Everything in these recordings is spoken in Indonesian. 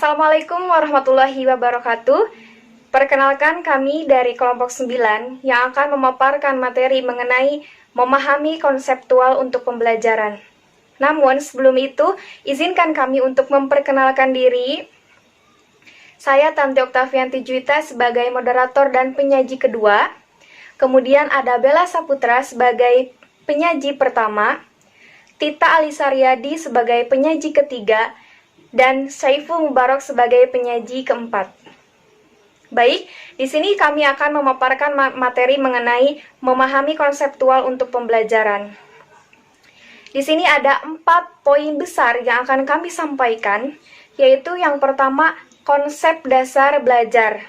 Assalamualaikum warahmatullahi wabarakatuh. Perkenalkan, kami dari kelompok 9 yang akan memaparkan materi mengenai memahami konseptual untuk pembelajaran. Namun sebelum itu, izinkan kami untuk memperkenalkan diri. Saya Tanti Oktavianti Juwita sebagai moderator dan penyaji kedua. Kemudian ada Bella Saputra sebagai penyaji pertama, Tita Alisariadi sebagai penyaji ketiga, dan Saiful Mubarok sebagai penyaji keempat. Baik, di sini kami akan memaparkan materi mengenai memahami konseptual untuk pembelajaran. Di sini ada 4 poin besar yang akan kami sampaikan, yaitu yang pertama, konsep dasar belajar.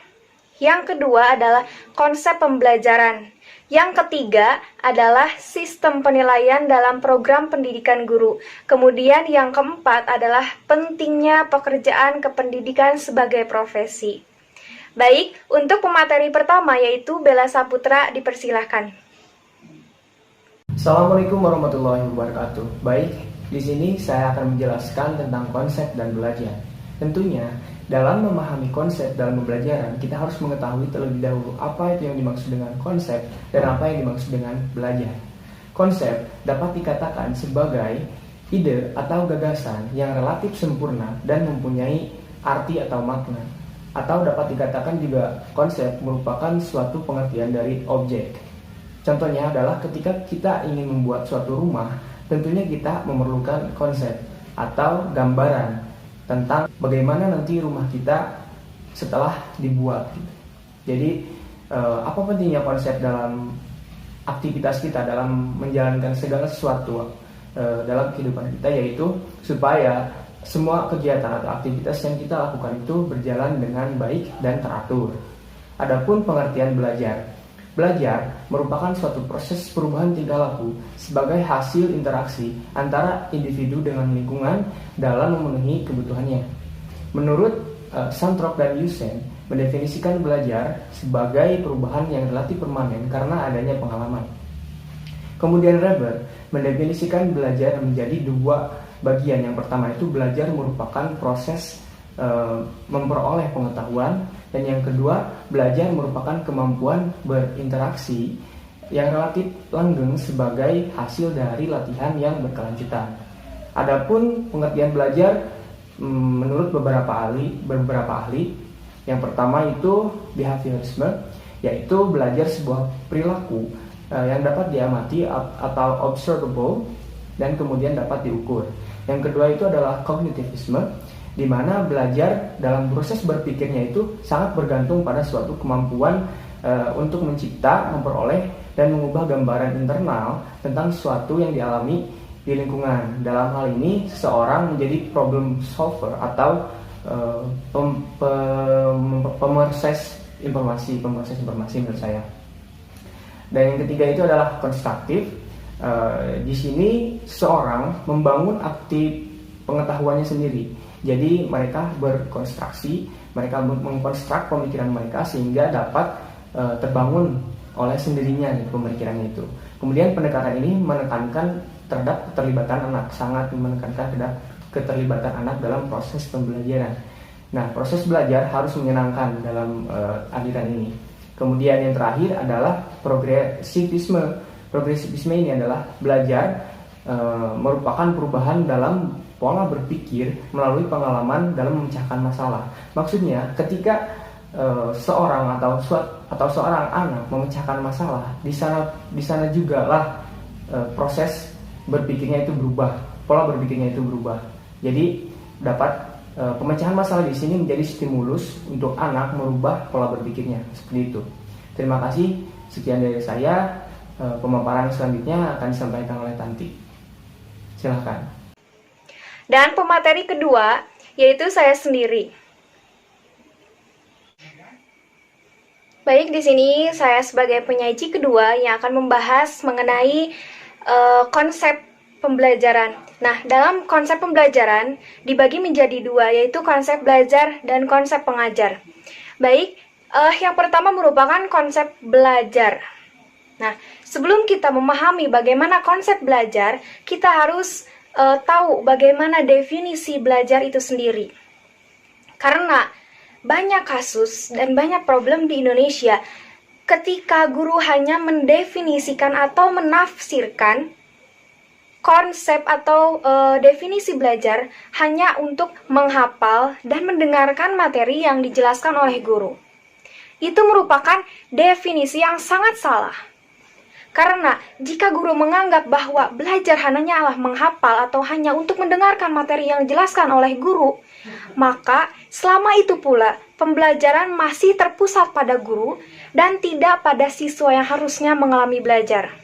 Yang kedua adalah konsep pembelajaran. Yang ketiga adalah sistem penilaian dalam program pendidikan guru. Kemudian yang keempat adalah pentingnya pekerjaan kependidikan sebagai profesi. Baik, untuk pemateri pertama yaitu Bella Saputra, dipersilahkan. Assalamualaikum warahmatullahi wabarakatuh. Baik, di sini saya akan menjelaskan tentang konsep dan belajar. Tentunya, dalam memahami konsep dalam pembelajaran, kita harus mengetahui terlebih dahulu apa itu yang dimaksud dengan konsep dan apa yang dimaksud dengan belajar. Konsep dapat dikatakan sebagai ide atau gagasan yang relatif sempurna dan mempunyai arti atau makna. Atau dapat dikatakan juga konsep merupakan suatu pengertian dari objek. Contohnya adalah ketika kita ingin membuat suatu rumah, tentunya kita memerlukan konsep atau gambaran tentang bagaimana nanti rumah kita setelah dibuat. Jadi apa pentingnya konsep dalam aktivitas kita, dalam menjalankan segala sesuatu dalam kehidupan kita, yaitu supaya semua kegiatan atau aktivitas yang kita lakukan itu berjalan dengan baik dan teratur. Adapun pengertian belajar. Belajar merupakan suatu proses perubahan tingkah laku sebagai hasil interaksi antara individu dengan lingkungan dalam memenuhi kebutuhannya. Menurut Santrok dan Yusen, mendefinisikan belajar sebagai perubahan yang relatif permanen karena adanya pengalaman. Kemudian Reber mendefinisikan belajar menjadi 2 bagian. Yang pertama itu belajar merupakan proses memperoleh pengetahuan, dan yang kedua belajar merupakan kemampuan berinteraksi yang relatif langgeng sebagai hasil dari latihan yang berkelanjutan. Adapun pengertian belajar menurut beberapa ahli, yang pertama itu behaviorisme, yaitu belajar sebuah perilaku yang dapat diamati atau observable dan kemudian dapat diukur. Yang kedua itu adalah kognitivisme, di mana belajar dalam proses berpikirnya itu sangat bergantung pada suatu kemampuan untuk mencipta, memperoleh, dan mengubah gambaran internal tentang sesuatu yang dialami di lingkungan. Dalam hal ini, seseorang menjadi problem solver atau pemroses informasi menurut saya. Dan yang ketiga itu adalah konstruktif. Di sini seorang membangun aktif pengetahuannya sendiri. Jadi mereka berkonstruksi, mereka mengkonstruk pemikiran mereka sehingga dapat terbangun oleh sendirinya pemikirannya itu. Kemudian pendekatan ini menekankan terhadap keterlibatan anak, sangat menekankan terhadap keterlibatan anak dalam proses pembelajaran. Nah, proses belajar harus menyenangkan dalam aliran ini. Kemudian yang terakhir adalah progresivisme. Progresivisme ini adalah belajar merupakan perubahan dalam pola berpikir melalui pengalaman dalam memecahkan masalah. Maksudnya ketika seorang atau seorang anak memecahkan masalah, di sana juga lah proses berpikirnya itu berubah, pola berpikirnya itu berubah. Jadi dapat pemecahan masalah di sini menjadi stimulus untuk anak merubah pola berpikirnya, seperti itu. Terima kasih, sekian dari saya. Pemaparan selanjutnya akan disampaikan oleh Tanti. Silahkan. Dan pemateri kedua yaitu saya sendiri. Baik, di sini saya sebagai penyaji kedua yang akan membahas mengenai konsep pembelajaran. Nah, dalam konsep pembelajaran dibagi menjadi 2, yaitu konsep belajar dan konsep pengajar. Baik, yang pertama merupakan konsep belajar. Nah, sebelum kita memahami bagaimana konsep belajar, kita harus tahu bagaimana definisi belajar itu sendiri. Karena banyak kasus dan banyak problem di Indonesia ketika guru hanya mendefinisikan atau menafsirkan konsep atau definisi belajar hanya untuk menghafal dan mendengarkan materi yang dijelaskan oleh guru. Itu merupakan definisi yang sangat salah. Karena jika guru menganggap bahwa belajar hanyalah menghafal atau hanya untuk mendengarkan materi yang dijelaskan oleh guru, maka selama itu pula pembelajaran masih terpusat pada guru dan tidak pada siswa yang harusnya mengalami belajar.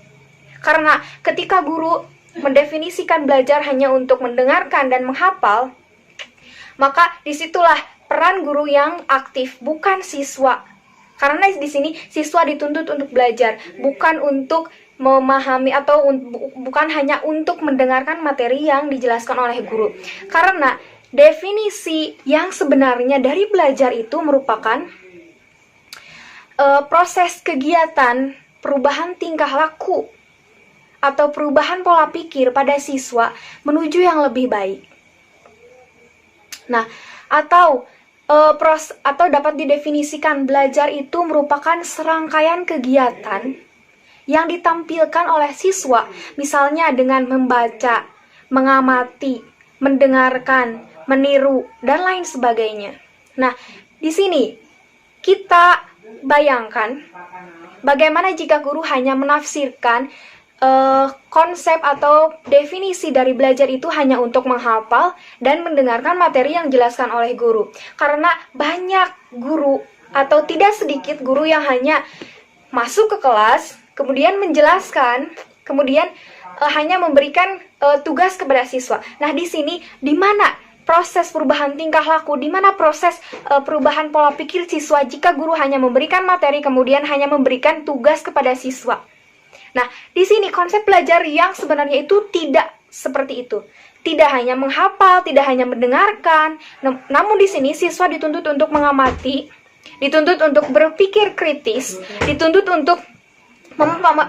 Karena ketika guru mendefinisikan belajar hanya untuk mendengarkan dan menghafal, maka disitulah peran guru yang aktif, bukan siswa. Karena di sini siswa dituntut untuk belajar, bukan untuk memahami atau bukan hanya untuk mendengarkan materi yang dijelaskan oleh guru. Karena definisi yang sebenarnya dari belajar itu merupakan proses kegiatan perubahan tingkah laku atau perubahan pola pikir pada siswa menuju yang lebih baik. Nah, atau dapat didefinisikan belajar itu merupakan serangkaian kegiatan yang ditampilkan oleh siswa, misalnya dengan membaca, mengamati, mendengarkan, meniru, dan lain sebagainya. Nah, di sini kita bayangkan bagaimana jika guru hanya menafsirkan konsep atau definisi dari belajar itu hanya untuk menghafal dan mendengarkan materi yang dijelaskan oleh guru. Karena banyak guru atau tidak sedikit guru yang hanya masuk ke kelas, kemudian menjelaskan, kemudian hanya memberikan tugas kepada siswa. Nah, di sini di mana proses perubahan tingkah laku, di mana proses perubahan pola pikir siswa jika guru hanya memberikan materi kemudian hanya memberikan tugas kepada siswa. Nah, di sini konsep belajar yang sebenarnya itu tidak seperti itu. Tidak hanya menghafal, tidak hanya mendengarkan, namun di sini siswa dituntut untuk mengamati, dituntut untuk berpikir kritis, dituntut untuk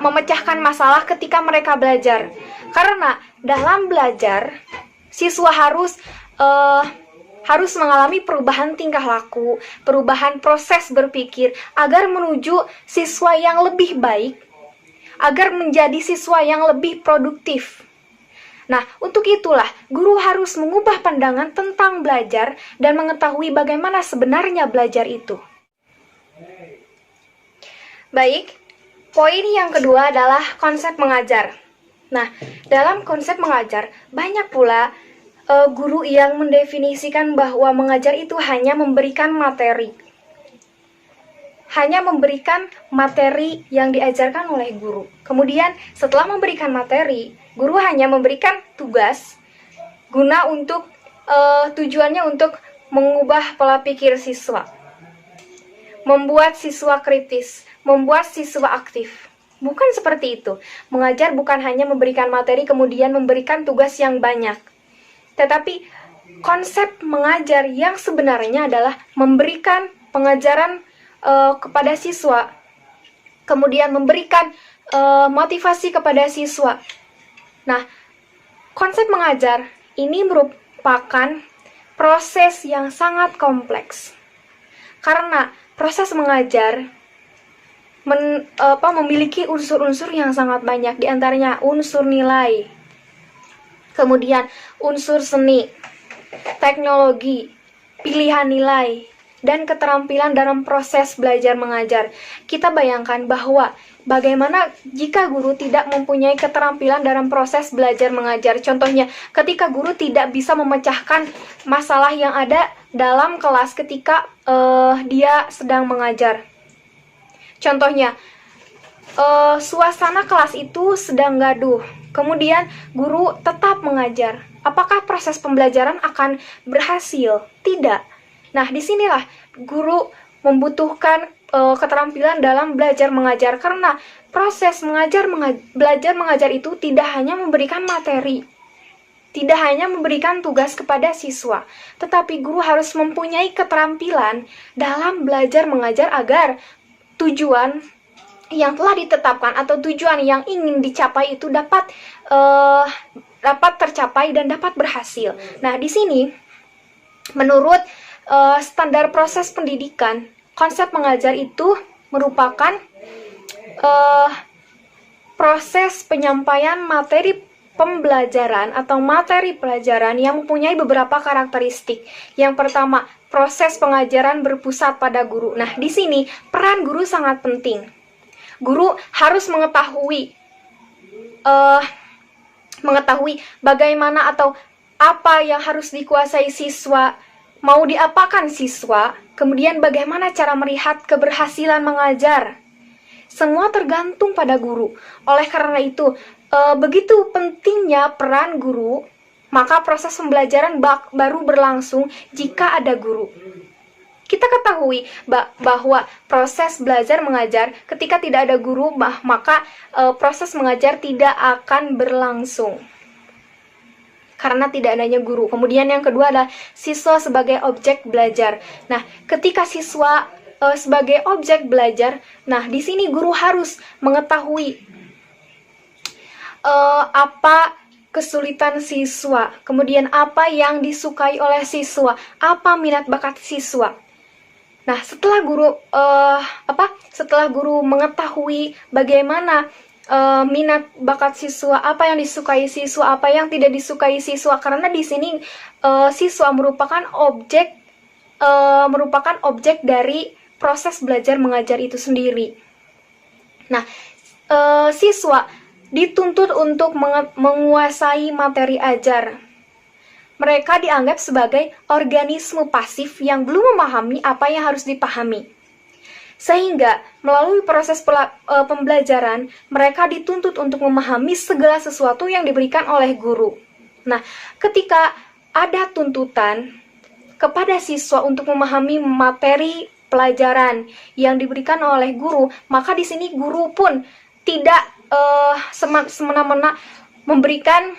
memecahkan masalah ketika mereka belajar. Karena dalam belajar, siswa harus mengalami perubahan tingkah laku, perubahan proses berpikir agar menuju siswa yang lebih baik, agar menjadi siswa yang lebih produktif. Nah, untuk itulah guru harus mengubah pandangan tentang belajar dan mengetahui bagaimana sebenarnya belajar itu. Baik, poin yang kedua adalah konsep mengajar. Nah, dalam konsep mengajar, banyak pula guru yang mendefinisikan bahwa mengajar itu hanya memberikan materi. Hanya memberikan materi yang diajarkan oleh guru. Kemudian setelah memberikan materi, guru hanya memberikan tugas guna untuk tujuannya untuk mengubah pola pikir siswa, membuat siswa kritis, membuat siswa aktif. Bukan seperti itu. Mengajar bukan hanya memberikan materi kemudian memberikan tugas yang banyak. Tetapi konsep mengajar yang sebenarnya adalah memberikan pengajaran kepada siswa, kemudian memberikan motivasi kepada siswa. Nah, konsep mengajar ini merupakan proses yang sangat kompleks. Karena proses mengajar memiliki unsur-unsur yang sangat banyak, di antaranya unsur nilai, kemudian unsur seni, teknologi, pilihan nilai, dan keterampilan dalam proses belajar mengajar. Kita bayangkan bahwa bagaimana jika guru tidak mempunyai keterampilan dalam proses belajar mengajar. Contohnya, ketika guru tidak bisa memecahkan masalah yang ada dalam kelas ketika dia sedang mengajar. Contohnya, suasana kelas itu sedang gaduh, kemudian guru tetap mengajar. Apakah proses pembelajaran akan berhasil? Tidak. Nah, disinilah guru membutuhkan keterampilan dalam belajar mengajar, karena proses belajar mengajar itu tidak hanya memberikan materi, tidak hanya memberikan tugas kepada siswa, tetapi guru harus mempunyai keterampilan dalam belajar mengajar agar tujuan yang telah ditetapkan atau tujuan yang ingin dicapai itu dapat tercapai dan dapat berhasil. Nah, di sini menurut standar proses pendidikan, konsep mengajar itu merupakan proses penyampaian materi pembelajaran atau materi pelajaran yang mempunyai beberapa karakteristik. Yang pertama, proses pengajaran berpusat pada guru. Nah, di sini peran guru sangat penting. Guru harus mengetahui bagaimana atau apa yang harus dikuasai siswa, mau diapakan siswa, kemudian bagaimana cara melihat keberhasilan mengajar. Semua tergantung pada guru. Oleh karena itu, begitu pentingnya peran guru, maka proses pembelajaran baru berlangsung jika ada guru. Kita ketahui bahwa proses belajar mengajar ketika tidak ada guru, maka proses mengajar tidak akan berlangsung karena tidak adanya guru. Kemudian yang kedua adalah siswa sebagai objek belajar. Nah, ketika siswa sebagai objek belajar, nah di sini guru harus mengetahui apa kesulitan siswa, kemudian apa yang disukai oleh siswa, apa minat bakat siswa. Nah, setelah guru mengetahui bagaimana minat bakat siswa, apa yang disukai siswa, apa yang tidak disukai siswa, karena di sini siswa merupakan objek dari proses belajar mengajar itu sendiri. Nah, siswa dituntut untuk menguasai materi ajar. Mereka dianggap sebagai organisme pasif yang belum memahami apa yang harus dipahami. Sehingga melalui proses pembelajaran, mereka dituntut untuk memahami segala sesuatu yang diberikan oleh guru. Nah, ketika ada tuntutan kepada siswa untuk memahami materi pelajaran yang diberikan oleh guru, maka di sini guru pun tidak semena-mena memberikan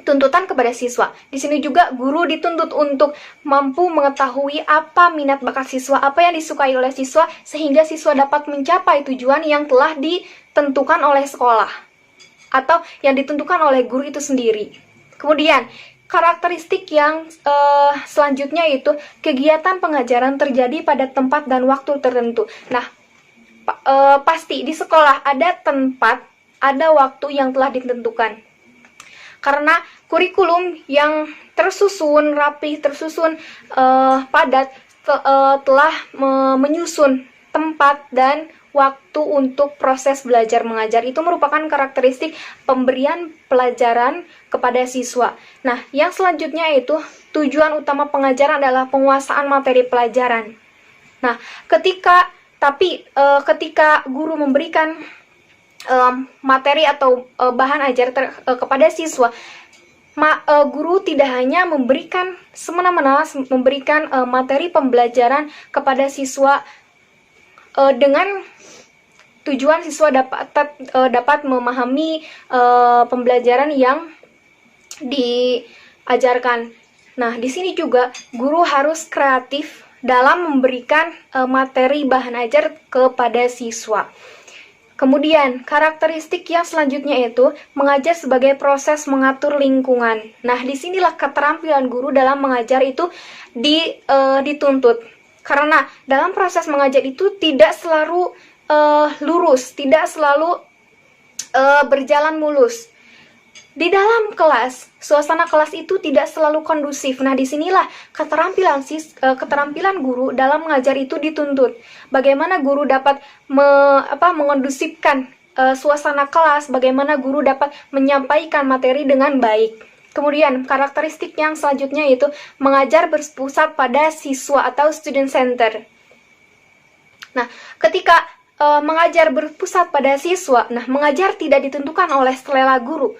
tuntutan kepada siswa. Di sini juga guru dituntut untuk mampu mengetahui apa minat bakat siswa, apa yang disukai oleh siswa, sehingga siswa dapat mencapai tujuan yang telah ditentukan oleh sekolah atau yang ditentukan oleh guru itu sendiri. Kemudian karakteristik yang selanjutnya itu kegiatan pengajaran terjadi pada tempat dan waktu tertentu. Nah, pasti di sekolah ada tempat, ada waktu yang telah ditentukan. Karena kurikulum yang tersusun rapi, tersusun padat telah menyusun tempat dan waktu untuk proses belajar mengajar. Itu merupakan karakteristik pemberian pelajaran kepada siswa. Nah, yang selanjutnya itu tujuan utama pengajaran adalah penguasaan materi pelajaran. Nah, ketika guru memberikan materi atau bahan ajar kepada siswa, guru tidak hanya memberikan semena-mena memberikan materi pembelajaran kepada siswa dengan tujuan siswa dapat memahami pembelajaran yang diajarkan. Nah, di sini juga guru harus kreatif dalam memberikan materi bahan ajar kepada siswa. Kemudian, karakteristik yang selanjutnya itu mengajar sebagai proses mengatur lingkungan. Nah, disinilah keterampilan guru dalam mengajar itu dituntut. Karena dalam proses mengajar itu tidak selalu lurus, tidak selalu berjalan mulus. Di dalam kelas, suasana kelas itu tidak selalu kondusif. Nah, disinilah keterampilan guru dalam mengajar itu dituntut. Bagaimana guru dapat mengondusifkan suasana kelas, bagaimana guru dapat menyampaikan materi dengan baik. Kemudian, karakteristik yang selanjutnya itu mengajar berpusat pada siswa atau student center. Nah, ketika mengajar berpusat pada siswa, nah mengajar tidak ditentukan oleh selera guru.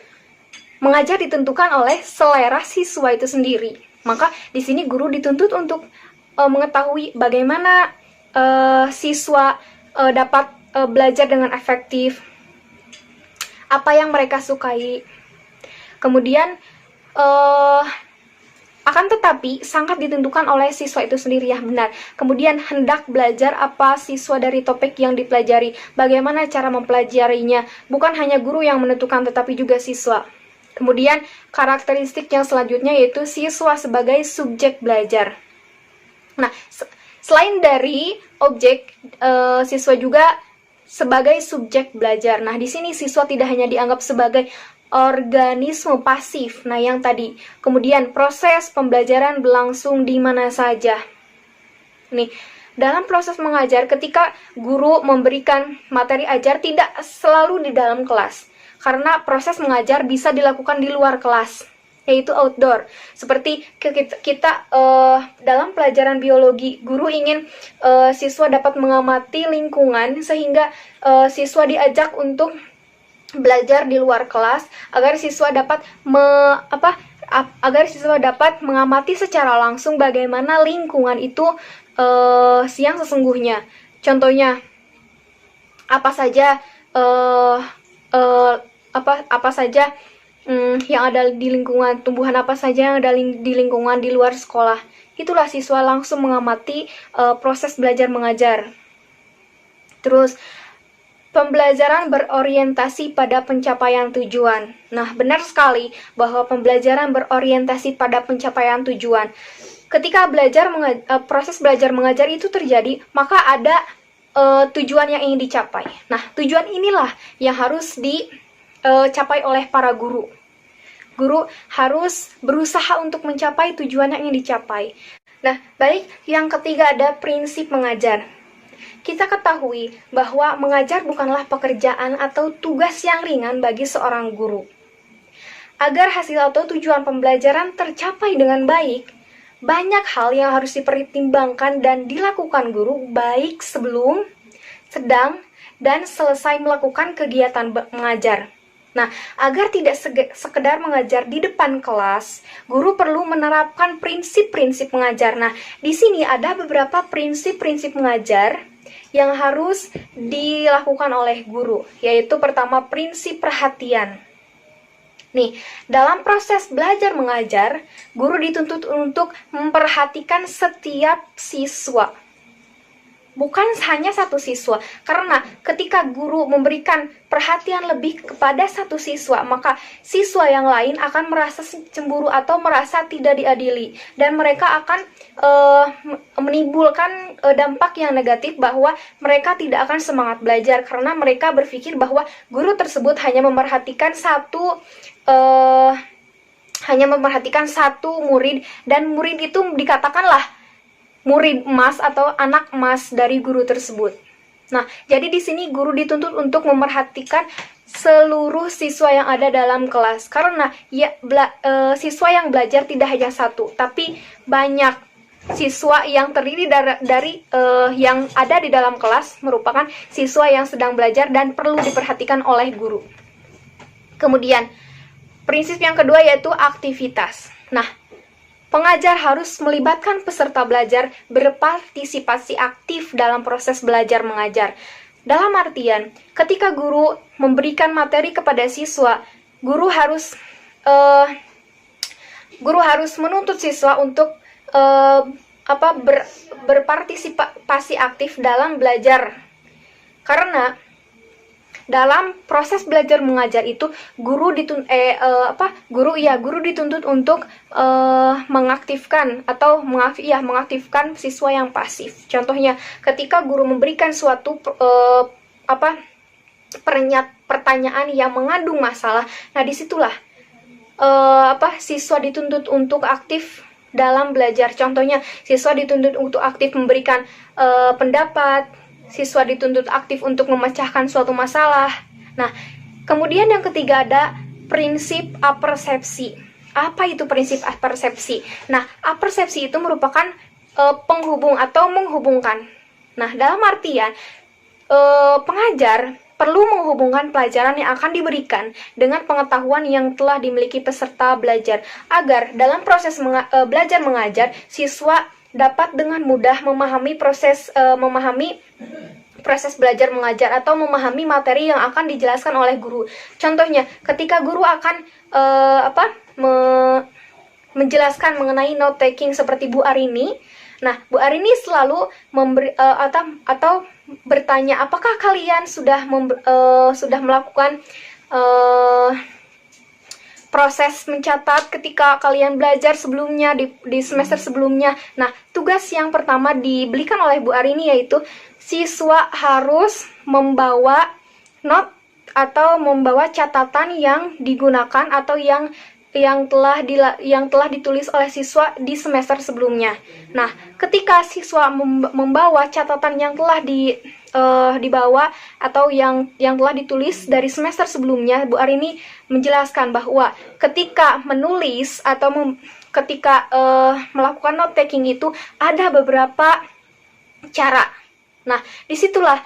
Mengajar ditentukan oleh selera siswa itu sendiri. Maka di sini guru dituntut untuk mengetahui bagaimana siswa dapat belajar dengan efektif, apa yang mereka sukai. Kemudian akan tetapi sangat ditentukan oleh siswa itu sendiri, ya benar. Kemudian hendak belajar apa siswa dari topik yang dipelajari, bagaimana cara mempelajarinya. Bukan hanya guru yang menentukan, tetapi juga siswa. Kemudian karakteristik yang selanjutnya yaitu siswa sebagai subjek belajar. Nah, selain dari objek, siswa juga sebagai subjek belajar. Nah, di sini siswa tidak hanya dianggap sebagai organisme pasif. Nah, yang tadi. Kemudian proses pembelajaran berlangsung di mana saja. Nih, dalam proses mengajar, ketika guru memberikan materi ajar tidak selalu di dalam kelas. Karena proses mengajar bisa dilakukan di luar kelas, yaitu outdoor. Seperti kita dalam pelajaran biologi, guru ingin siswa dapat mengamati lingkungan, sehingga siswa diajak untuk belajar di luar kelas agar siswa dapat mengamati secara langsung bagaimana lingkungan itu yang sesungguhnya. Contohnya apa saja yang ada di lingkungan, tumbuhan apa saja yang ada di lingkungan di luar sekolah. Itulah siswa langsung mengamati proses belajar mengajar. Terus, pembelajaran berorientasi pada pencapaian tujuan. Nah, benar sekali bahwa pembelajaran berorientasi pada pencapaian tujuan. Ketika proses belajar mengajar itu terjadi, maka ada tujuan yang ingin dicapai. Nah, tujuan inilah yang harus dicapai oleh para guru. Guru harus berusaha untuk mencapai tujuan yang ingin dicapai. Nah, baik, yang ketiga ada prinsip mengajar. Kita ketahui bahwa mengajar bukanlah pekerjaan atau tugas yang ringan bagi seorang guru. Agar hasil atau tujuan pembelajaran tercapai dengan baik, banyak hal yang harus dipertimbangkan dan dilakukan guru baik sebelum, sedang, dan selesai melakukan kegiatan mengajar. Nah, agar tidak sekedar mengajar di depan kelas, guru perlu menerapkan prinsip-prinsip mengajar. Nah, di sini ada beberapa prinsip-prinsip mengajar yang harus dilakukan oleh guru, yaitu pertama, prinsip perhatian. Nih, dalam proses belajar mengajar, guru dituntut untuk memperhatikan setiap siswa. Bukan hanya satu siswa, karena ketika guru memberikan perhatian lebih kepada satu siswa, maka siswa yang lain akan merasa cemburu atau merasa tidak diadili, dan mereka akan menimbulkan dampak yang negatif bahwa mereka tidak akan semangat belajar, karena mereka berpikir bahwa guru tersebut hanya memperhatikan satu murid, dan murid itu dikatakanlah murid emas atau anak emas dari guru tersebut. Nah, jadi di sini guru dituntut untuk memperhatikan seluruh siswa yang ada dalam kelas, karena siswa yang belajar tidak hanya satu, tapi banyak siswa yang terdiri dari yang ada di dalam kelas merupakan siswa yang sedang belajar dan perlu diperhatikan oleh guru. Kemudian, prinsip yang kedua yaitu aktivitas. Nah, pengajar harus melibatkan peserta belajar berpartisipasi aktif dalam proses belajar mengajar. Dalam artian, ketika guru memberikan materi kepada siswa, guru harus menuntut siswa untuk berpartisipasi aktif dalam belajar. Karena dalam proses belajar mengajar itu guru dituntut untuk mengaktifkan siswa yang pasif. Contohnya, ketika guru memberikan suatu pertanyaan yang mengandung masalah, nah disitulah siswa dituntut untuk aktif dalam belajar. Contohnya, siswa dituntut untuk aktif memberikan pendapat, siswa dituntut aktif untuk memecahkan suatu masalah. Nah, kemudian yang ketiga ada prinsip apersepsi. Apa itu prinsip apersepsi? Nah, apersepsi itu merupakan penghubung atau menghubungkan. Nah, dalam artian pengajar perlu menghubungkan pelajaran yang akan diberikan dengan pengetahuan yang telah dimiliki peserta belajar, agar dalam proses belajar mengajar, siswa dapat dengan mudah memahami proses belajar mengajar atau memahami materi yang akan dijelaskan oleh guru. Contohnya, ketika guru akan menjelaskan mengenai note taking seperti Bu Arini. Nah, Bu Arini selalu atau bertanya, apakah kalian sudah melakukan proses mencatat ketika kalian belajar sebelumnya di semester sebelumnya. Nah, tugas yang pertama diberikan oleh Bu Arini yaitu siswa harus membawa not atau membawa catatan yang digunakan atau yang telah ditulis oleh siswa di semester sebelumnya. Nah, ketika siswa membawa catatan yang telah dibawa atau yang telah ditulis dari semester sebelumnya, Bu Arini menjelaskan bahwa ketika menulis atau ketika melakukan note taking itu ada beberapa cara. Nah, disitulah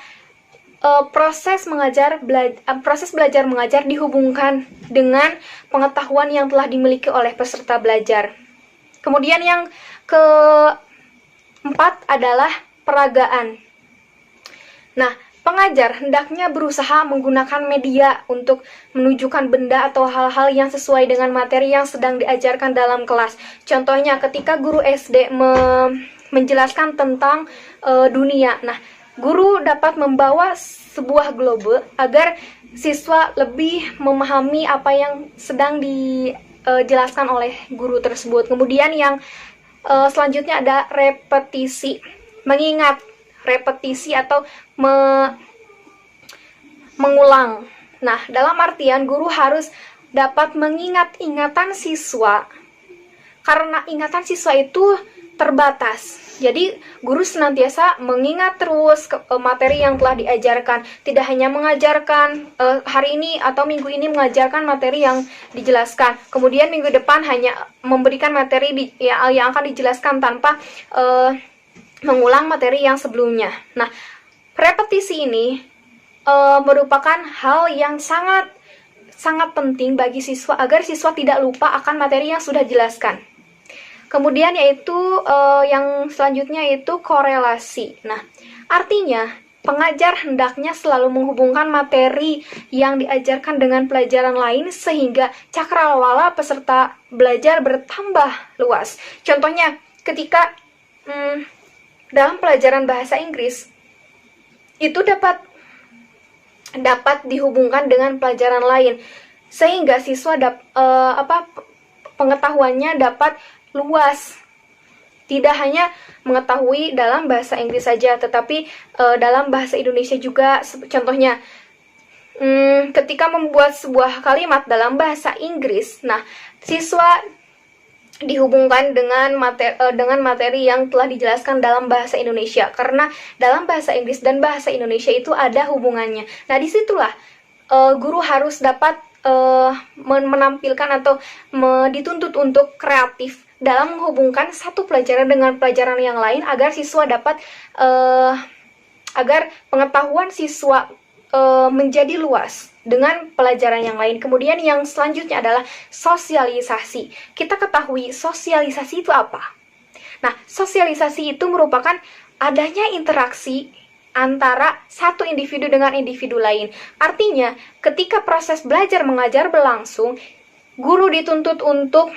proses belajar mengajar dihubungkan dengan pengetahuan yang telah dimiliki oleh peserta belajar. Kemudian yang keempat adalah peragaan. Nah, pengajar hendaknya berusaha menggunakan media untuk menunjukkan benda atau hal-hal yang sesuai dengan materi yang sedang diajarkan dalam kelas. Contohnya ketika guru SD menjelaskan tentang dunia. Nah, guru dapat membawa sebuah globe agar siswa lebih memahami apa yang sedang dijelaskan oleh guru tersebut. Kemudian yang selanjutnya ada repetisi. Mengingat, repetisi atau mengulang. Nah, dalam artian guru harus dapat mengingat ingatan siswa karena ingatan siswa itu terbatas. Jadi, guru senantiasa mengingat terus materi yang telah diajarkan. Tidak hanya mengajarkan hari ini atau minggu ini mengajarkan materi yang dijelaskan. Kemudian minggu depan hanya memberikan materi yang akan dijelaskan tanpa mengulang materi yang sebelumnya. Nah, repetisi ini merupakan hal yang sangat penting bagi siswa agar siswa tidak lupa akan materi yang sudah dijelaskan. Kemudian yaitu yang selanjutnya yaitu korelasi. Nah, artinya pengajar hendaknya selalu menghubungkan materi yang diajarkan dengan pelajaran lain sehingga cakrawala peserta belajar bertambah luas. Contohnya ketika dalam pelajaran bahasa Inggris itu dapat dihubungkan dengan pelajaran lain sehingga siswa pengetahuannya dapat luas. Tidak hanya mengetahui dalam bahasa Inggris saja, tetapi dalam bahasa Indonesia juga. Contohnya, ketika membuat sebuah kalimat dalam bahasa Inggris, nah, siswa dihubungkan dengan materi yang telah dijelaskan dalam bahasa Indonesia. Karena dalam bahasa Inggris dan bahasa Indonesia itu ada hubungannya. Nah, disitulah guru harus dapat menampilkan atau dituntut untuk kreatif dalam menghubungkan satu pelajaran dengan pelajaran yang lain agar siswa dapat agar pengetahuan siswa menjadi luas dengan pelajaran yang lain. Kemudian yang selanjutnya adalah sosialisasi. Kita ketahui sosialisasi itu apa? Nah, sosialisasi itu merupakan adanya interaksi antara satu individu dengan individu lain. Artinya, ketika proses belajar mengajar berlangsung, guru dituntut untuk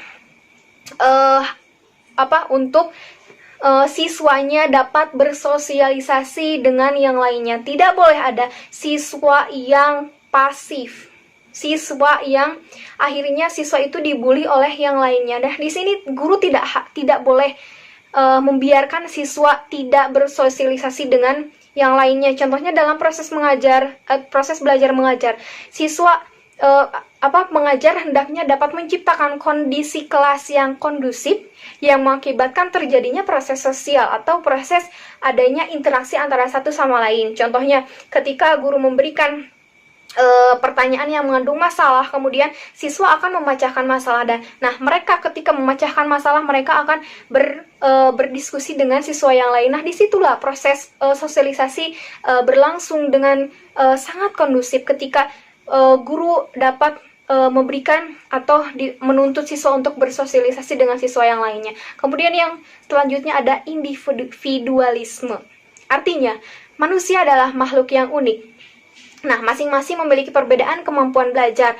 siswanya dapat bersosialisasi dengan yang lainnya. Tidak boleh ada siswa yang pasif, siswa yang akhirnya siswa itu dibully oleh yang lainnya. Nah, di sini guru tidak boleh membiarkan siswa tidak bersosialisasi dengan yang lainnya. Contohnya dalam proses belajar mengajar, siswa mengajar hendaknya dapat menciptakan kondisi kelas yang kondusif yang mengakibatkan terjadinya proses sosial atau proses adanya interaksi antara satu sama lain. Contohnya ketika guru memberikan pertanyaan yang mengandung masalah, kemudian siswa akan memecahkan masalah mereka ketika memecahkan masalah mereka akan berdiskusi dengan siswa yang lain. Nah, disitulah proses sosialisasi berlangsung dengan sangat kondusif ketika guru dapat memberikan atau menuntut siswa untuk bersosialisasi dengan siswa yang lainnya. Kemudian yang selanjutnya ada individualisme. Artinya, manusia adalah makhluk yang unik. Nah, masing-masing memiliki perbedaan kemampuan belajar.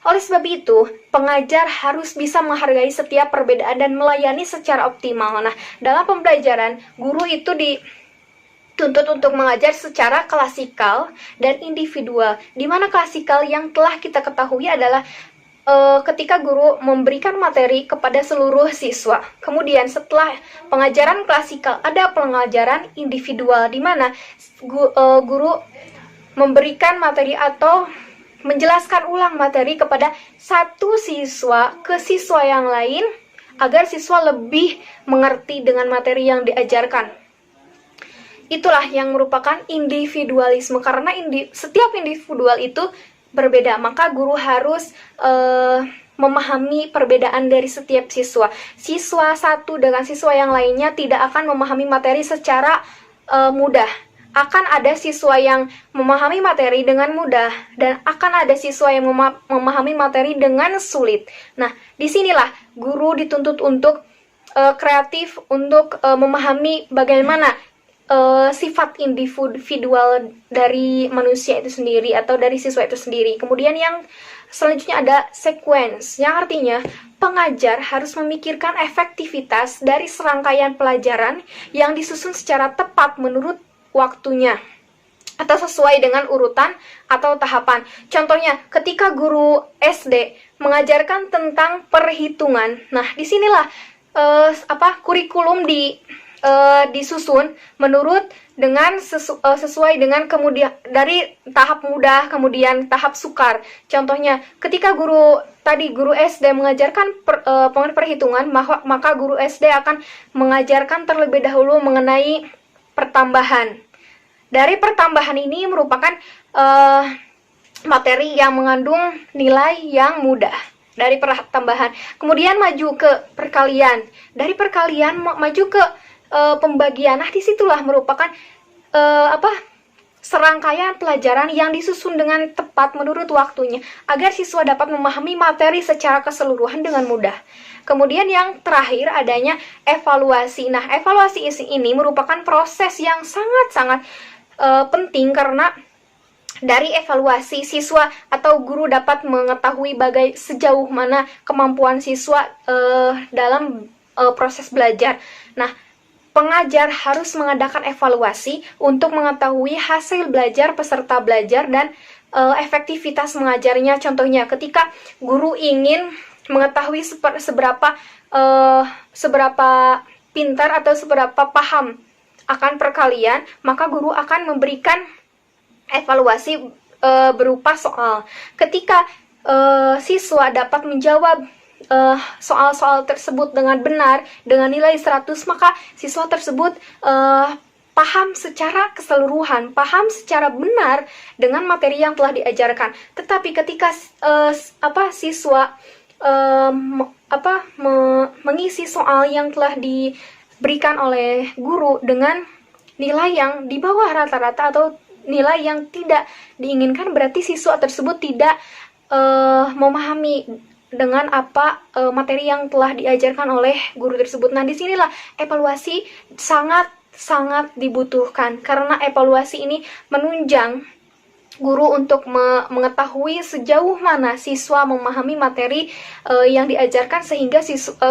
Oleh sebab itu, pengajar harus bisa menghargai setiap perbedaan dan melayani secara optimal. Nah, dalam pembelajaran, guru itu dituntut untuk mengajar secara klasikal dan individual. Di mana klasikal yang telah kita ketahui adalah ketika guru memberikan materi kepada seluruh siswa. Kemudian setelah pengajaran klasikal ada pengajaran individual di mana guru memberikan materi atau menjelaskan ulang materi kepada satu siswa ke siswa yang lain agar siswa lebih mengerti dengan materi yang diajarkan. Itulah yang merupakan individualisme, karena setiap individual itu berbeda, maka guru harus memahami perbedaan dari setiap siswa. Siswa satu dengan siswa yang lainnya tidak akan memahami materi secara mudah. Akan ada siswa yang memahami materi dengan mudah dan akan ada siswa yang memahami materi dengan sulit. Nah, disinilah guru dituntut untuk kreatif, untuk memahami bagaimana sifat individual dari manusia itu sendiri atau dari siswa itu sendiri. Kemudian yang selanjutnya ada sequence, yang artinya pengajar harus memikirkan efektivitas dari serangkaian pelajaran yang disusun secara tepat menurut waktunya atau sesuai dengan urutan atau tahapan. Contohnya, ketika guru SD mengajarkan tentang perhitungan, nah disinilah kurikulum disusun menurut dengan sesuai dengan kemudian dari tahap mudah kemudian tahap sukar. Contohnya, ketika guru SD mengajarkan perhitungan, maka guru SD akan mengajarkan terlebih dahulu mengenai pertambahan. Dari pertambahan ini merupakan materi yang mengandung nilai yang mudah dari pertambahan. Kemudian maju ke perkalian. Dari perkalian maju ke pembagian. Nah, disitulah merupakan serangkaian pelajaran yang disusun dengan tepat menurut waktunya agar siswa dapat memahami materi secara keseluruhan dengan mudah. Kemudian yang terakhir adanya evaluasi. Nah, evaluasi ini merupakan proses yang sangat-sangat penting, karena dari evaluasi siswa atau guru dapat mengetahui sejauh mana kemampuan siswa dalam proses belajar. Nah, pengajar harus mengadakan evaluasi untuk mengetahui hasil belajar peserta belajar dan efektivitas mengajarnya. Contohnya, ketika guru ingin mengetahui seberapa pintar atau seberapa paham akan perkalian, maka guru akan memberikan evaluasi berupa soal. Ketika siswa dapat menjawab soal-soal tersebut dengan benar dengan nilai 100, maka siswa tersebut paham secara keseluruhan, paham secara benar dengan materi yang telah diajarkan. Tetapi ketika siswa mengisi soal yang telah diberikan oleh guru dengan nilai yang di bawah rata-rata atau nilai yang tidak diinginkan, berarti siswa tersebut tidak memahami dengan materi yang telah diajarkan oleh guru tersebut. Nah, disinilah evaluasi sangat dibutuhkan, karena evaluasi ini menunjang guru untuk mengetahui sejauh mana siswa memahami materi yang diajarkan, sehingga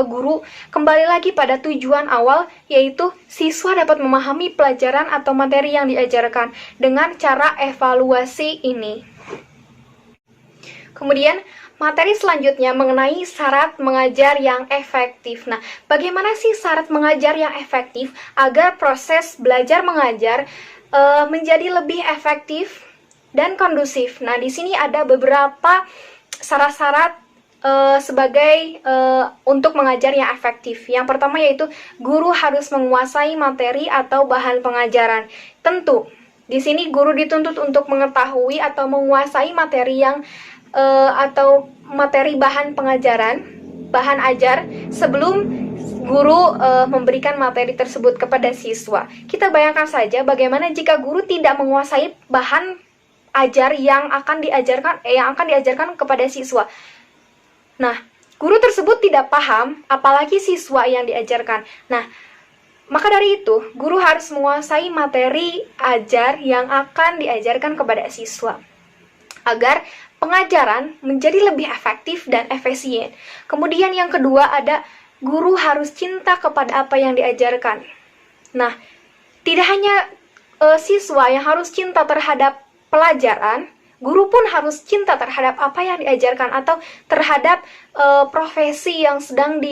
guru kembali lagi pada tujuan awal, yaitu siswa dapat memahami pelajaran atau materi yang diajarkan dengan cara evaluasi ini. Kemudian materi selanjutnya mengenai syarat mengajar yang efektif. Nah, bagaimana sih syarat mengajar yang efektif agar proses belajar mengajar menjadi lebih efektif dan kondusif? Nah, di sini ada beberapa syarat-syarat sebagai untuk mengajar yang efektif. Yang pertama yaitu guru harus menguasai materi atau bahan pengajaran. Tentu, di sini guru dituntut untuk mengetahui atau menguasai materi yang atau materi bahan pengajaran, bahan ajar sebelum guru memberikan materi tersebut kepada siswa. Kita bayangkan saja bagaimana jika guru tidak menguasai bahan ajar yang akan diajarkan kepada siswa. Nah, guru tersebut tidak paham, apalagi siswa yang diajarkan. Nah, maka dari itu, guru harus menguasai materi ajar yang akan diajarkan kepada siswa agar pengajaran menjadi lebih efektif dan efisien. Kemudian yang kedua ada guru harus cinta kepada apa yang diajarkan. Nah, tidak hanya siswa yang harus cinta terhadap pelajaran, guru pun harus cinta terhadap apa yang diajarkan atau terhadap profesi yang sedang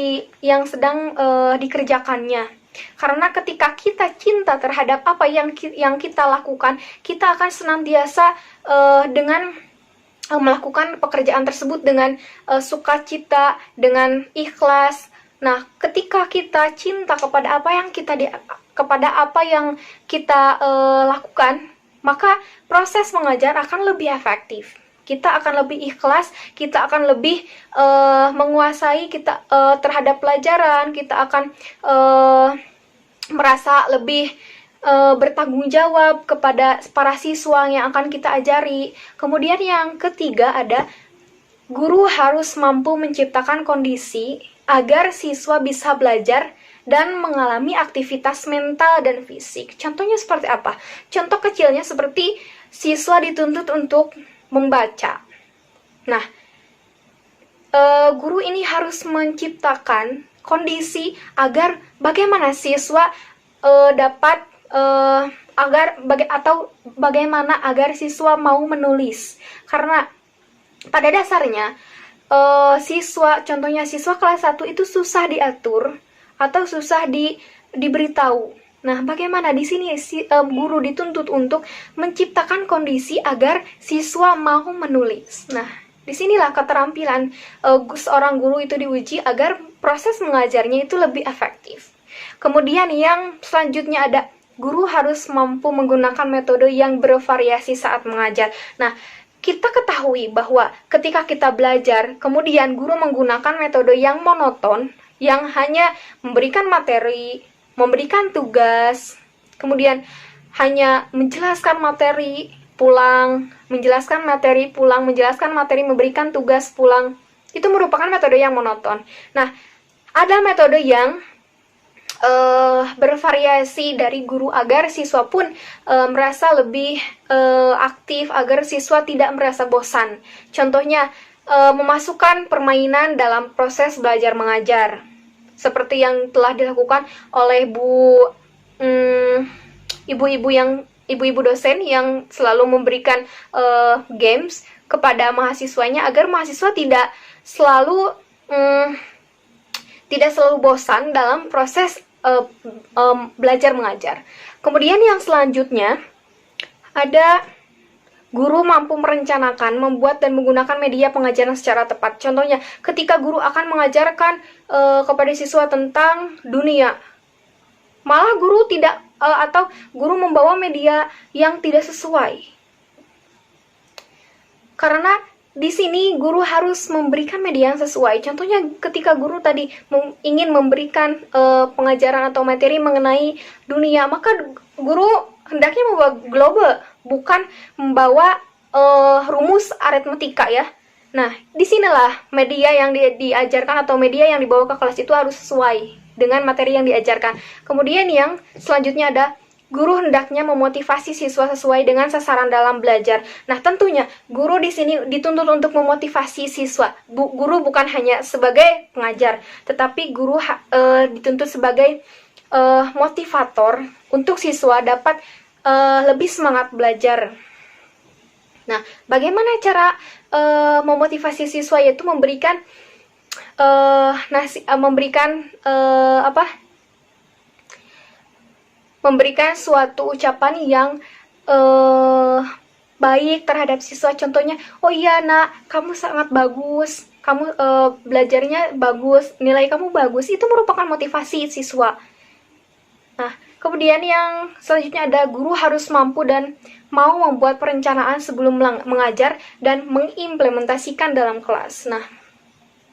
dikerjakannya. Karena ketika kita cinta terhadap apa yang kita lakukan, kita akan senantiasa dengan melakukan pekerjaan tersebut dengan sukacita, dengan ikhlas. Nah, ketika kita cinta kepada apa yang kita lakukan, maka proses mengajar akan lebih efektif. Kita akan lebih ikhlas, kita akan lebih menguasai terhadap pelajaran, kita akan merasa lebih bertanggung jawab kepada para siswa yang akan kita ajari. Kemudian yang ketiga ada guru harus mampu menciptakan kondisi agar siswa bisa belajar dan mengalami aktivitas mental dan fisik. Contohnya seperti apa? Contoh kecilnya seperti siswa dituntut untuk membaca. Nah, guru ini harus menciptakan kondisi agar bagaimana siswa dapat bagaimana agar siswa mau menulis. Karena pada dasarnya contohnya siswa kelas 1 itu susah diatur atau susah diberitahu. Nah, bagaimana di sini guru dituntut untuk menciptakan kondisi agar siswa mau menulis. Nah, disinilah keterampilan seorang guru itu diuji agar proses mengajarnya itu lebih efektif. Kemudian yang selanjutnya ada guru harus mampu menggunakan metode yang bervariasi saat mengajar. Nah, kita ketahui bahwa ketika kita belajar, kemudian guru menggunakan metode yang monoton, yang hanya memberikan materi, memberikan tugas, kemudian hanya menjelaskan materi, pulang, menjelaskan materi, pulang, menjelaskan materi, memberikan tugas, pulang. Itu merupakan metode yang monoton. Nah, ada metode yang bervariasi dari guru agar siswa pun merasa lebih aktif, agar siswa tidak merasa bosan. Contohnya, memasukkan permainan dalam proses belajar mengajar, seperti yang telah dilakukan oleh ibu-ibu dosen yang selalu memberikan games kepada mahasiswanya agar mahasiswa tidak selalu bosan dalam proses belajar mengajar. Kemudian yang selanjutnya ada guru mampu merencanakan, membuat dan menggunakan media pengajaran secara tepat. Contohnya, ketika guru akan mengajarkan kepada siswa tentang dunia, malah guru tidak atau guru membawa media yang tidak sesuai. Karena di sini guru harus memberikan media yang sesuai. Contohnya ketika guru tadi ingin memberikan pengajaran atau materi mengenai dunia, maka guru hendaknya membawa global, bukan membawa rumus aritmetika ya. Nah, disinilah media yang diajarkan atau media yang dibawa ke kelas itu harus sesuai dengan materi yang diajarkan. Kemudian yang selanjutnya ada guru hendaknya memotivasi siswa sesuai dengan sasaran dalam belajar. Nah, tentunya guru di sini dituntut untuk memotivasi siswa. Guru bukan hanya sebagai pengajar, tetapi guru dituntut sebagai motivator untuk siswa dapat lebih semangat belajar. Nah, bagaimana cara memotivasi siswa, yaitu memberikan memberikan suatu ucapan yang baik terhadap siswa. Contohnya, oh iya nak, kamu sangat bagus, kamu belajarnya bagus, nilai kamu bagus. Itu merupakan motivasi siswa. Nah, kemudian yang selanjutnya ada guru harus mampu dan mau membuat perencanaan sebelum mengajar dan mengimplementasikan dalam kelas. Nah,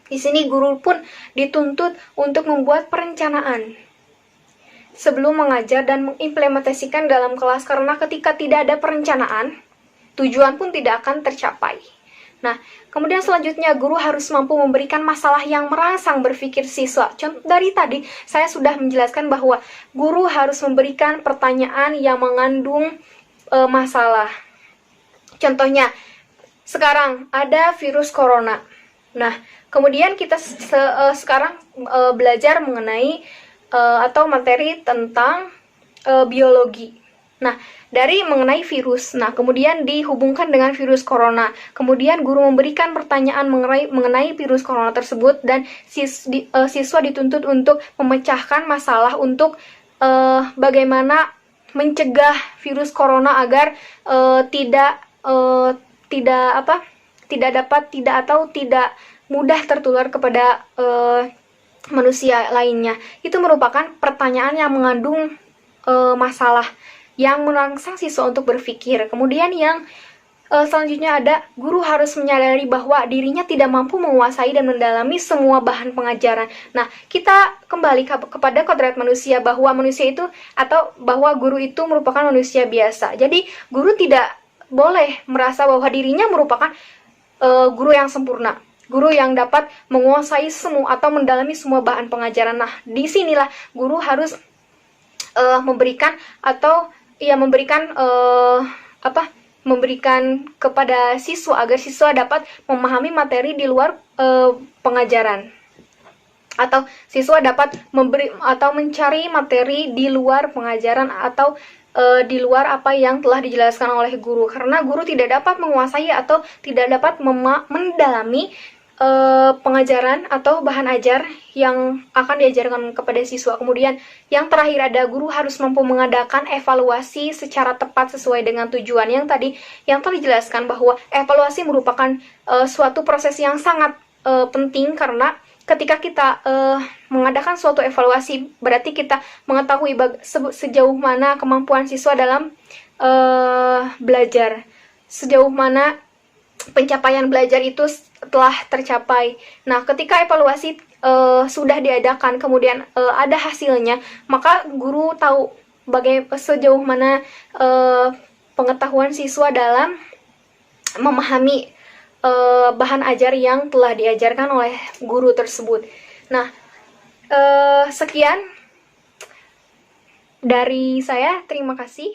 di sini guru pun dituntut untuk membuat perencanaan sebelum mengajar dan mengimplementasikan dalam kelas, karena ketika tidak ada perencanaan, tujuan pun tidak akan tercapai. Nah, kemudian selanjutnya guru harus mampu memberikan masalah yang merangsang berpikir siswa. Dari tadi saya sudah menjelaskan bahwa guru harus memberikan pertanyaan yang mengandung masalah. Contohnya, sekarang ada virus corona. Nah, kemudian kita sekarang belajar mengenai atau materi tentang biologi. Nah, dari mengenai virus, nah kemudian dihubungkan dengan virus corona. Kemudian guru memberikan pertanyaan mengenai virus corona tersebut dan siswa dituntut untuk memecahkan masalah untuk bagaimana mencegah virus corona agar tidak mudah tertular kepada manusia lainnya. Itu merupakan pertanyaan yang mengandung masalah yang merangsang siswa untuk berpikir. Kemudian yang selanjutnya ada guru harus menyadari bahwa dirinya tidak mampu menguasai dan mendalami semua bahan pengajaran. Nah, kita kembali kepada kodrat manusia, bahwa manusia itu atau bahwa guru itu merupakan manusia biasa. Jadi, guru tidak boleh merasa bahwa dirinya merupakan guru yang sempurna, guru yang dapat menguasai semua atau mendalami semua bahan pengajaran. Nah, disinilah guru harus memberikan kepada siswa agar siswa dapat memahami materi di luar pengajaran, atau siswa dapat mencari materi di luar pengajaran atau di luar apa yang telah dijelaskan oleh guru, karena guru tidak dapat menguasai atau tidak dapat mendalami pengajaran atau bahan ajar yang akan diajarkan kepada siswa. Kemudian yang terakhir ada guru harus mampu mengadakan evaluasi secara tepat sesuai dengan tujuan. Yang tadi dijelaskan bahwa evaluasi merupakan suatu proses yang sangat penting, karena ketika kita mengadakan suatu evaluasi berarti kita mengetahui sejauh mana kemampuan siswa dalam belajar, sejauh mana pencapaian belajar itu telah tercapai. Nah, ketika evaluasi sudah diadakan, kemudian ada hasilnya, maka guru tahu sejauh mana pengetahuan siswa dalam memahami bahan ajar yang telah diajarkan oleh guru tersebut. Nah, sekian dari saya. Terima kasih.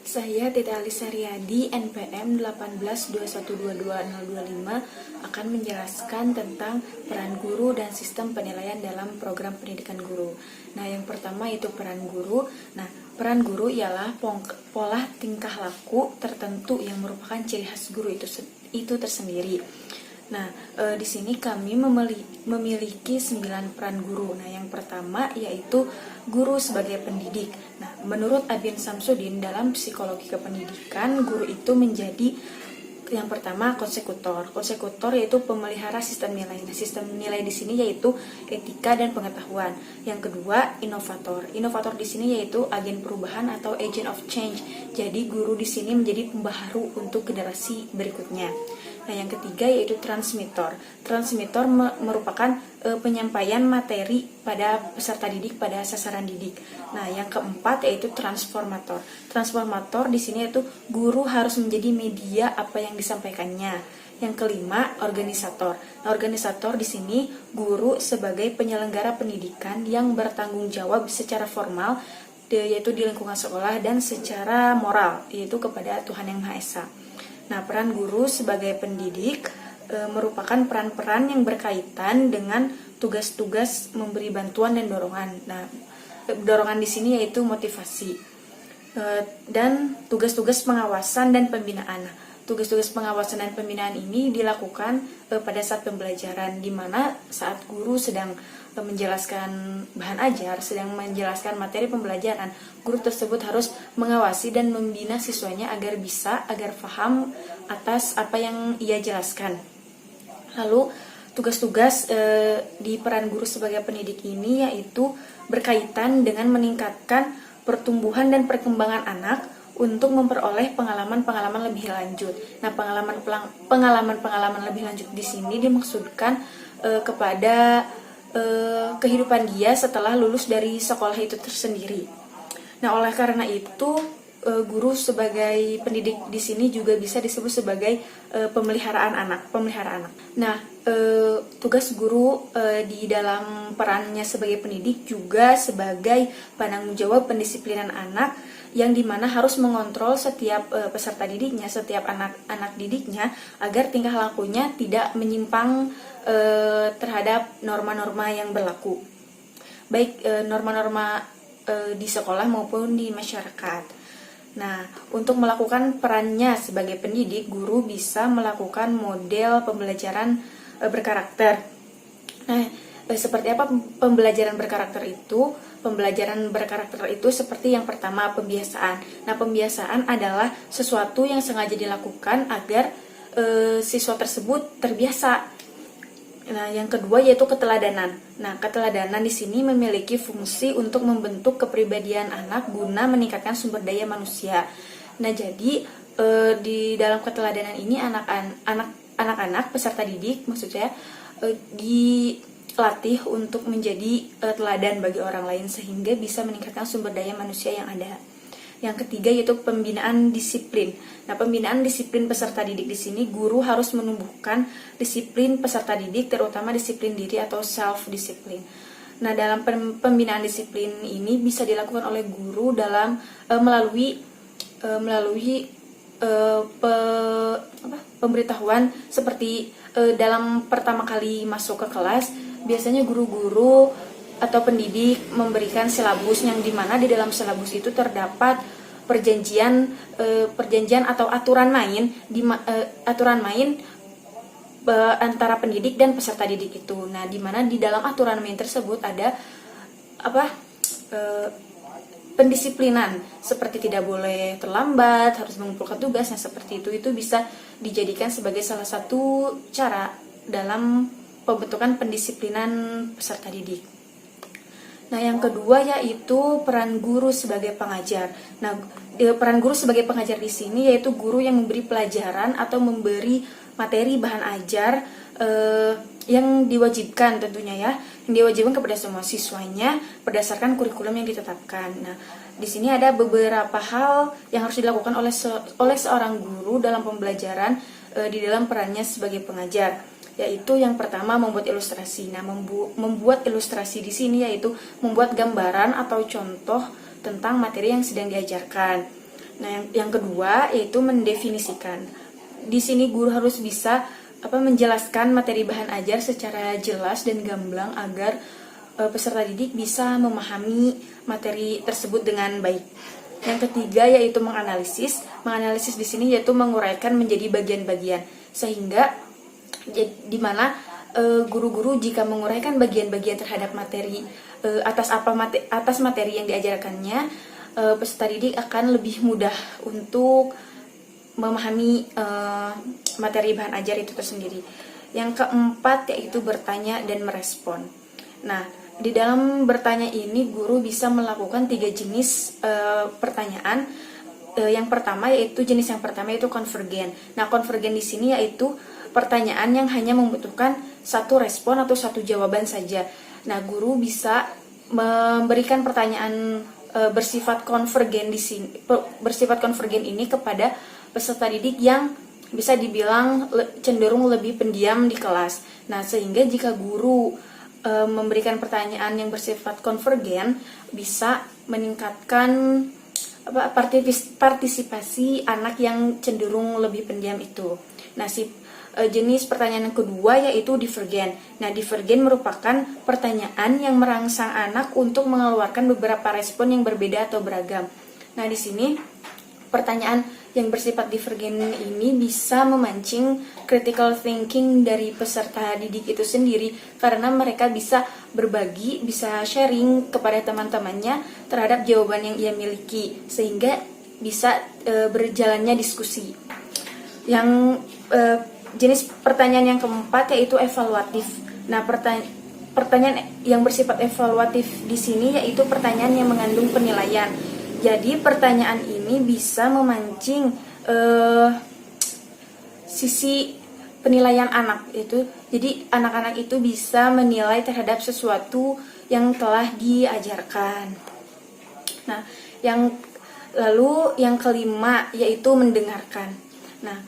Saya Tita Alisa Riyadi, NPM 182122025, akan menjelaskan tentang peran guru dan sistem penilaian dalam program pendidikan guru. Nah, yang pertama itu peran guru. Nah, peran guru ialah pola tingkah laku tertentu yang merupakan ciri khas guru itu tersendiri. Nah, di sini kami memiliki 9 peran guru. Nah, yang pertama yaitu guru sebagai pendidik. Nah, menurut Abin Samsudin dalam psikologi kependidikan, guru itu menjadi yang pertama konsekutor. Konsekutor yaitu pemelihara sistem nilai. Nah, sistem nilai di sini yaitu etika dan pengetahuan. Yang kedua, inovator. Inovator di sini yaitu agen perubahan atau agent of change. Jadi guru di sini menjadi pembaharu untuk generasi berikutnya. Nah, yang ketiga yaitu transmitter. Transmitter merupakan penyampaian materi pada peserta didik pada sasaran didik. Nah, yang keempat yaitu transformator. Transformator di sini yaitu guru harus menjadi media apa yang disampaikannya. Yang kelima, organisator. Nah, organisator di sini guru sebagai penyelenggara pendidikan yang bertanggung jawab secara formal yaitu di lingkungan sekolah dan secara moral yaitu kepada Tuhan Yang Maha Esa. Nah, peran guru sebagai pendidik merupakan peran-peran yang berkaitan dengan tugas-tugas memberi bantuan dan dorongan. Nah, dorongan di sini yaitu motivasi dan tugas-tugas pengawasan dan pembinaan. Nah, tugas-tugas pengawasan dan pembinaan ini dilakukan pada saat pembelajaran, di mana saat guru sedang menjelaskan bahan ajar, sedang menjelaskan materi pembelajaran, guru tersebut harus mengawasi dan membina siswanya agar paham atas apa yang ia jelaskan. Lalu tugas-tugas di peran guru sebagai pendidik ini yaitu berkaitan dengan meningkatkan pertumbuhan dan perkembangan anak untuk memperoleh pengalaman-pengalaman lebih lanjut. Nah, pengalaman-pengalaman lebih lanjut di sini dimaksudkan kepada kehidupan dia setelah lulus dari sekolah itu tersendiri. Nah, oleh karena itu guru sebagai pendidik di sini juga bisa disebut sebagai pemeliharaan anak. Nah, tugas guru di dalam perannya sebagai pendidik juga sebagai penanggung jawab pendisiplinan anak, yang dimana harus mengontrol setiap peserta didiknya, setiap anak didiknya agar tingkah lakunya tidak menyimpang terhadap norma-norma yang berlaku. Baik norma-norma di sekolah maupun di masyarakat. Nah, untuk melakukan perannya sebagai pendidik, guru bisa melakukan model pembelajaran berkarakter. Nah, seperti apa pembelajaran berkarakter itu? Pembelajaran berkarakter itu seperti yang pertama, pembiasaan. Nah, pembiasaan adalah sesuatu yang sengaja dilakukan agar siswa tersebut terbiasa. Nah, yang kedua yaitu keteladanan. Nah, keteladanan di sini memiliki fungsi untuk membentuk kepribadian anak guna meningkatkan sumber daya manusia. Nah, jadi di dalam keteladanan ini anak-anak peserta didik maksudnya dilatih untuk menjadi teladan bagi orang lain sehingga bisa meningkatkan sumber daya manusia yang ada. Yang ketiga yaitu pembinaan disiplin. Nah, pembinaan disiplin peserta didik di sini guru harus menumbuhkan disiplin peserta didik, terutama disiplin diri atau self disiplin. Nah, dalam pembinaan disiplin ini bisa dilakukan oleh guru dalam melalui pemberitahuan seperti dalam pertama kali masuk ke kelas, biasanya guru-guru atau pendidik memberikan silabus yang dimana di dalam silabus itu terdapat perjanjian atau aturan main antara pendidik dan peserta didik itu. Nah, dimana di dalam aturan main tersebut ada pendisiplinan seperti tidak boleh terlambat, harus mengumpulkan tugas. Nah, seperti itu bisa dijadikan sebagai salah satu cara dalam pembentukan pendisiplinan peserta didik. Nah, yang kedua yaitu peran guru sebagai pengajar. Nah, peran guru sebagai pengajar di sini yaitu guru yang memberi pelajaran atau memberi materi bahan ajar yang diwajibkan tentunya ya, yang diwajibkan kepada semua siswanya berdasarkan kurikulum yang ditetapkan. Nah, di sini ada beberapa hal yang harus dilakukan oleh seorang guru dalam pembelajaran di dalam perannya sebagai pengajar. Yaitu yang pertama membuat ilustrasi. Nah, membuat ilustrasi di sini yaitu membuat gambaran atau contoh tentang materi yang sedang diajarkan. Nah, yang kedua yaitu mendefinisikan. Di sini guru harus bisa menjelaskan materi bahan ajar secara jelas dan gamblang agar peserta didik bisa memahami materi tersebut dengan baik. Yang ketiga yaitu menganalisis. Menganalisis di sini yaitu menguraikan menjadi bagian-bagian sehingga di mana guru-guru jika menguraikan bagian-bagian terhadap materi atas materi yang diajarkannya, peserta didik akan lebih mudah untuk memahami materi bahan ajar itu tersendiri. Yang keempat yaitu bertanya dan merespon. Nah, di dalam bertanya ini guru bisa melakukan 3 jenis pertanyaan. Yang pertama yaitu jenis yang pertama yaitu konvergen. Nah, konvergen di sini yaitu pertanyaan yang hanya membutuhkan satu respon atau satu jawaban saja. Nah, guru bisa memberikan pertanyaan bersifat konvergen di sini, bersifat konvergen ini kepada peserta didik yang bisa dibilang cenderung lebih pendiam di kelas. Nah, sehingga jika guru memberikan pertanyaan yang bersifat konvergen bisa meningkatkan partisipasi anak yang cenderung lebih pendiam itu. Nah, jenis pertanyaan yang kedua yaitu divergen. Nah, divergen merupakan pertanyaan yang merangsang anak untuk mengeluarkan beberapa respon yang berbeda atau beragam. Nah, di sini pertanyaan yang bersifat divergen ini bisa memancing critical thinking dari peserta didik itu sendiri karena mereka bisa berbagi, bisa sharing kepada teman-temannya terhadap jawaban yang ia miliki sehingga bisa berjalannya diskusi. Yang jenis pertanyaan yang keempat yaitu evaluatif. Nah, pertanyaan yang bersifat evaluatif di sini yaitu pertanyaan yang mengandung penilaian. Jadi pertanyaan ini bisa memancing sisi penilaian anak itu. Jadi anak-anak itu bisa menilai terhadap sesuatu yang telah diajarkan. Nah, yang kelima yaitu mendengarkan. Nah,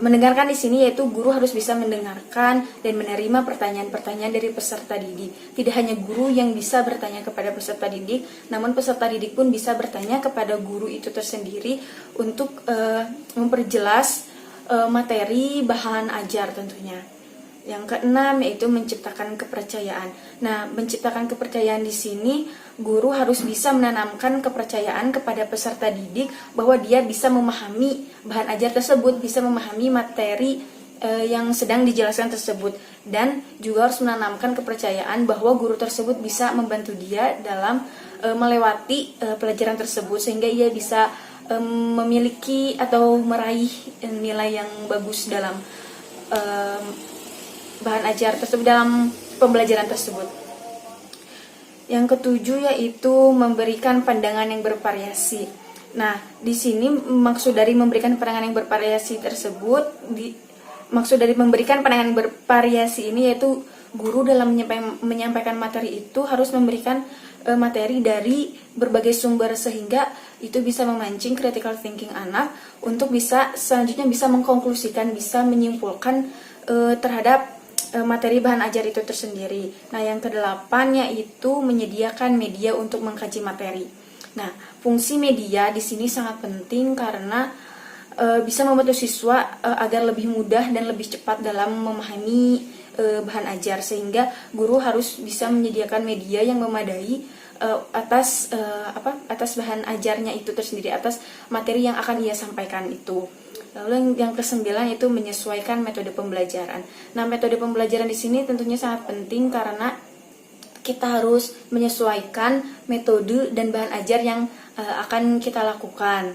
mendengarkan di sini yaitu guru harus bisa mendengarkan dan menerima pertanyaan-pertanyaan dari peserta didik. Tidak hanya guru yang bisa bertanya kepada peserta didik, namun peserta didik pun bisa bertanya kepada guru itu tersendiri untuk memperjelas materi bahan ajar tentunya. Yang keenam yaitu menciptakan kepercayaan. Nah, menciptakan kepercayaan di sini guru harus bisa menanamkan kepercayaan kepada peserta didik bahwa dia bisa memahami bahan ajar tersebut, bisa memahami materi yang sedang dijelaskan tersebut, dan juga harus menanamkan kepercayaan bahwa guru tersebut bisa membantu dia dalam melewati pelajaran tersebut sehingga ia bisa memiliki atau meraih nilai yang bagus dalam bahan ajar tersebut, dalam pembelajaran tersebut. Yang ketujuh yaitu memberikan pandangan yang bervariasi. Nah, di sini maksud dari memberikan pandangan yang bervariasi tersebut, maksud dari memberikan pandangan yang bervariasi ini yaitu guru dalam menyampaikan materi itu harus memberikan materi dari berbagai sumber sehingga itu bisa memancing critical thinking anak untuk bisa selanjutnya bisa mengkonklusikan, bisa menyimpulkan terhadap materi bahan ajar itu tersendiri. Nah, yang kedelapan yaitu menyediakan media untuk mengkaji materi. Nah, fungsi media di sini sangat penting karena bisa membantu siswa agar lebih mudah dan lebih cepat dalam memahami bahan ajar, sehingga guru harus bisa menyediakan media yang memadai atas bahan ajarnya itu tersendiri, atas materi yang akan ia sampaikan itu. Lalu yang kesembilan itu menyesuaikan metode pembelajaran. Nah, metode pembelajaran di sini tentunya sangat penting karena kita harus menyesuaikan metode dan bahan ajar yang akan kita lakukan.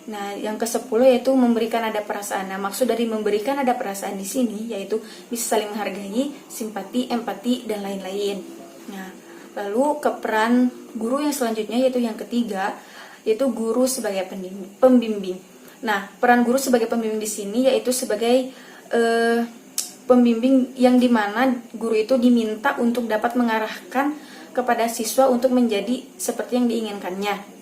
Nah, yang ke-10 yaitu memberikan nada perasaan. Nah, maksud dari memberikan nada perasaan di sini yaitu bisa saling menghargai, simpati, empati, dan lain-lain. Nah, lalu ke peran guru yang selanjutnya yaitu yang ketiga, yaitu guru sebagai pembimbing. Nah, peran guru sebagai pembimbing di sini yaitu sebagai pembimbing yang dimana guru itu diminta untuk dapat mengarahkan kepada siswa untuk menjadi seperti yang diinginkannya.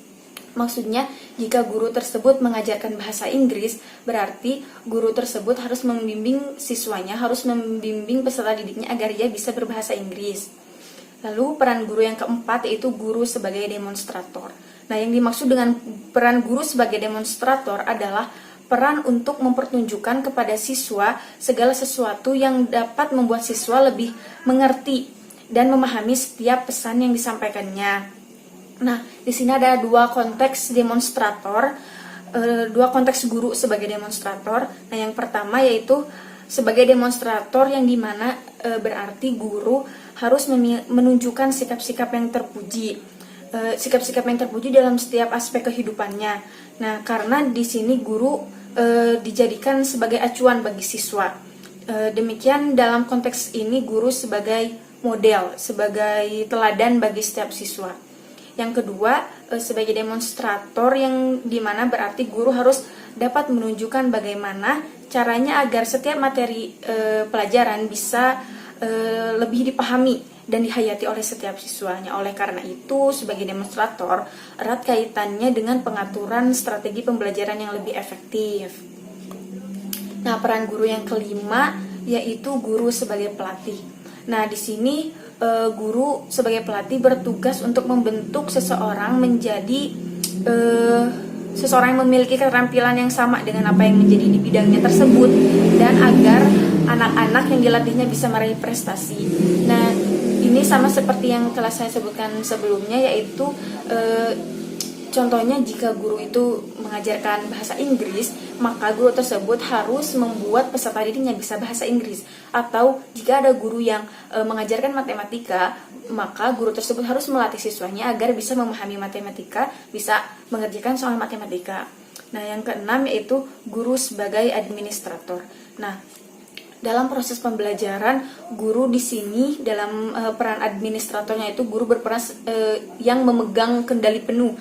Maksudnya, jika guru tersebut mengajarkan bahasa Inggris, berarti guru tersebut harus membimbing siswanya, harus membimbing peserta didiknya agar ia bisa berbahasa Inggris. Lalu peran guru yang keempat yaitu guru sebagai demonstrator. Nah, yang dimaksud dengan peran guru sebagai demonstrator adalah peran untuk mempertunjukkan kepada siswa segala sesuatu yang dapat membuat siswa lebih mengerti dan memahami setiap pesan yang disampaikannya. Nah, di sini ada dua konteks demonstrator, dua konteks guru sebagai demonstrator. Nah, yang pertama yaitu sebagai demonstrator yang dimana berarti guru harus menunjukkan sikap-sikap yang terpuji, sikap-sikap yang terpuji dalam setiap aspek kehidupannya. Nah, karena di sini guru dijadikan sebagai acuan bagi siswa. Demikian dalam konteks ini guru sebagai model, sebagai teladan bagi setiap siswa. Yang kedua, sebagai demonstrator yang dimana berarti guru harus dapat menunjukkan bagaimana caranya agar setiap materi pelajaran bisa lebih dipahami dan dihayati oleh setiap siswanya. Oleh karena itu, sebagai demonstrator erat kaitannya dengan pengaturan strategi pembelajaran yang lebih efektif. Nah, peran guru yang kelima yaitu guru sebagai pelatih. Nah, di sini guru sebagai pelatih bertugas untuk membentuk seseorang menjadi seseorang yang memiliki keterampilan yang sama dengan apa yang menjadi di bidangnya tersebut, dan agar anak-anak yang dilatihnya bisa meraih prestasi. Nah, ini sama seperti yang telah saya sebutkan sebelumnya, yaitu contohnya jika guru itu mengajarkan bahasa Inggris, maka guru tersebut harus membuat peserta didiknya bisa bahasa Inggris. Atau jika ada guru yang mengajarkan matematika, maka guru tersebut harus melatih siswanya agar bisa memahami matematika, bisa mengerjakan soal matematika. Nah, yang keenam yaitu guru sebagai administrator. Nah, dalam proses pembelajaran, guru di sini dalam peran administratornya itu guru berperan yang memegang kendali penuh,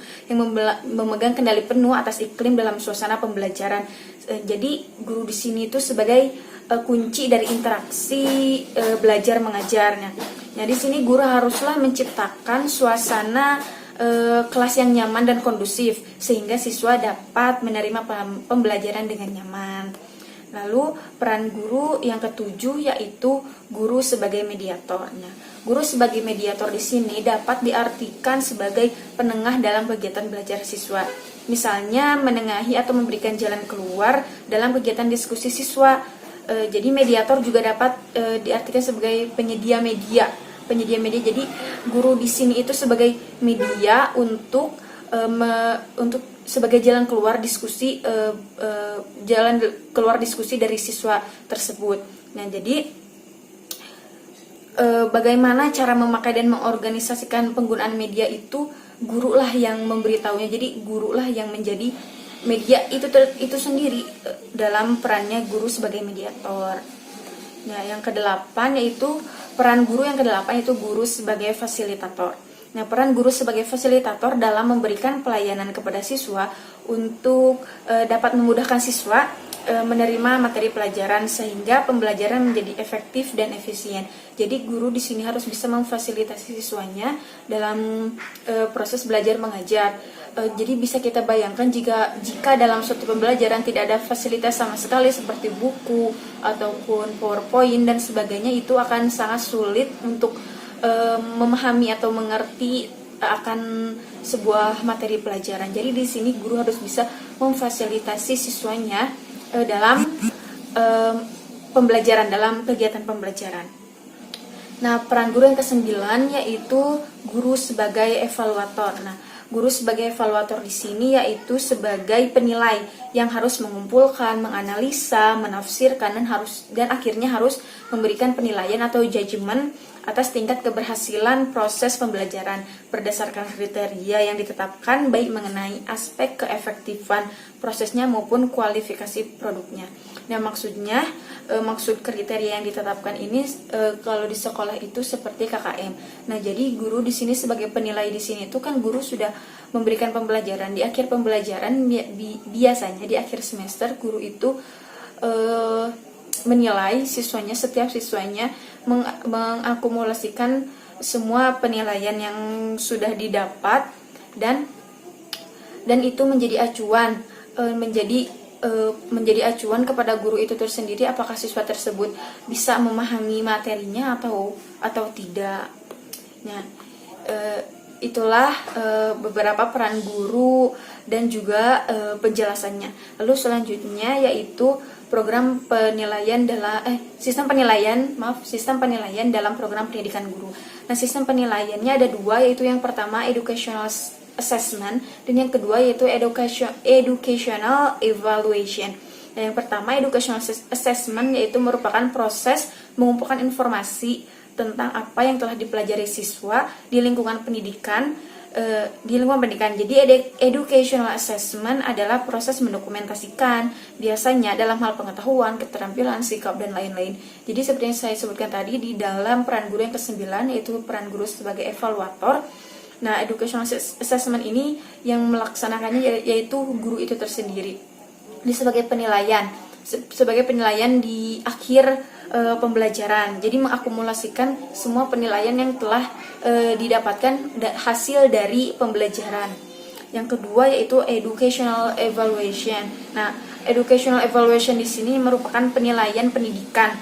memegang kendali penuh atas iklim dalam suasana pembelajaran. Jadi guru di sini itu sebagai kunci dari interaksi belajar mengajarnya. Nah, di sini guru haruslah menciptakan suasana kelas yang nyaman dan kondusif sehingga siswa dapat menerima pembelajaran dengan nyaman. Lalu peran guru yang ketujuh yaitu guru sebagai mediatornya. Guru sebagai mediator di sini dapat diartikan sebagai penengah dalam kegiatan belajar siswa. Misalnya menengahi atau memberikan jalan keluar dalam kegiatan diskusi siswa. Jadi mediator juga dapat diartikan sebagai penyedia media. Jadi guru di sini itu sebagai media untuk sebagai jalan keluar diskusi dari siswa tersebut. Nah, jadi bagaimana cara memakai dan mengorganisasikan penggunaan media itu gurulah yang memberitahunya. Jadi gurulah yang menjadi media itu sendiri dalam perannya guru sebagai mediator. Nah, yang kedelapan yaitu peran guru yang kedelapan yaitu guru sebagai fasilitator. Nah, peran guru sebagai fasilitator dalam memberikan pelayanan kepada siswa untuk dapat memudahkan siswa menerima materi pelajaran sehingga pembelajaran menjadi efektif dan efisien. Jadi guru di sini harus bisa memfasilitasi siswanya dalam proses belajar mengajar. Jadi bisa kita bayangkan jika dalam suatu pembelajaran tidak ada fasilitas sama sekali seperti buku ataupun PowerPoint dan sebagainya, itu akan sangat sulit untuk memahami atau mengerti akan sebuah materi pelajaran. Jadi di sini guru harus bisa memfasilitasi siswanya dalam pembelajaran, dalam kegiatan pembelajaran. Nah, peran guru yang ke-9 yaitu guru sebagai evaluator. Nah, guru sebagai evaluator di sini yaitu sebagai penilai yang harus mengumpulkan, menganalisa, menafsirkan dan akhirnya harus memberikan penilaian atau judgement atas tingkat keberhasilan proses pembelajaran berdasarkan kriteria yang ditetapkan baik mengenai aspek keefektifan prosesnya maupun kualifikasi produknya. Nah, maksud kriteria yang ditetapkan ini kalau di sekolah itu seperti KKM. Nah, jadi guru di sini sebagai penilai di sini itu kan guru sudah memberikan pembelajaran. Di akhir pembelajaran biasanya di akhir semester guru itu menilai setiap siswanya mengakumulasikan semua penilaian yang sudah didapat dan itu menjadi acuan menjadi acuan kepada guru itu tersendiri apakah siswa tersebut bisa memahami materinya atau tidak. Nah, itulah beberapa peran guru dan juga penjelasannya. Lalu selanjutnya yaitu program penilaian sistem penilaian dalam program pendidikan guru. Nah, sistem penilaiannya ada dua, yaitu yang pertama educational assessment dan yang kedua yaitu educational evaluation. Nah, yang pertama educational assessment yaitu merupakan proses mengumpulkan informasi tentang apa yang telah dipelajari siswa di lingkungan pendidikan. Jadi educational assessment adalah proses mendokumentasikan biasanya dalam hal pengetahuan, keterampilan, sikap, dan lain-lain. Jadi seperti yang saya sebutkan tadi di dalam peran guru yang ke-9 yaitu peran guru sebagai evaluator. Nah, educational assessment ini yang melaksanakannya yaitu guru itu tersendiri. Ini sebagai penilaian di akhir pembelajaran. Jadi mengakumulasikan semua penilaian yang telah didapatkan hasil dari pembelajaran. Yang kedua yaitu educational evaluation. Nah, educational evaluation di sini merupakan penilaian pendidikan.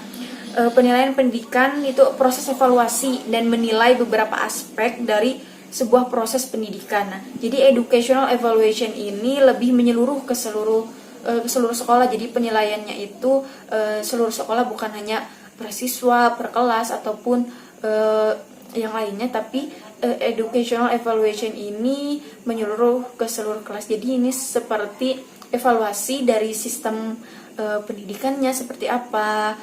Penilaian pendidikan itu proses evaluasi dan menilai beberapa aspek dari sebuah proses pendidikan. Nah, jadi educational evaluation ini lebih menyeluruh ke seluruh sekolah. Jadi penilaiannya itu seluruh sekolah, bukan hanya per siswa, per kelas ataupun yang lainnya, tapi educational evaluation ini menyeluruh ke seluruh kelas. Jadi ini seperti evaluasi dari sistem pendidikannya seperti apa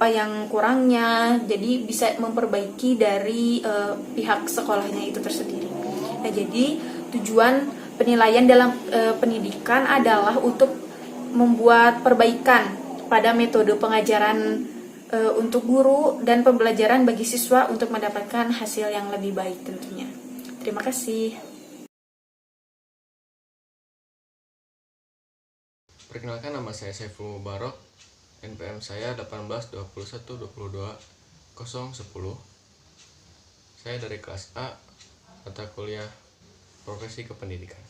yang kurangnya, jadi bisa memperbaiki dari pihak sekolahnya itu tersendiri. Nah, jadi tujuan penilaian dalam pendidikan adalah untuk membuat perbaikan pada metode pengajaran untuk guru dan pembelajaran bagi siswa untuk mendapatkan hasil yang lebih baik tentunya. Terima kasih. Perkenalkan, nama saya Saiful Mubarok, NPM saya 1821222010. Saya dari kelas A, mata kuliah Profesi Kependidikan.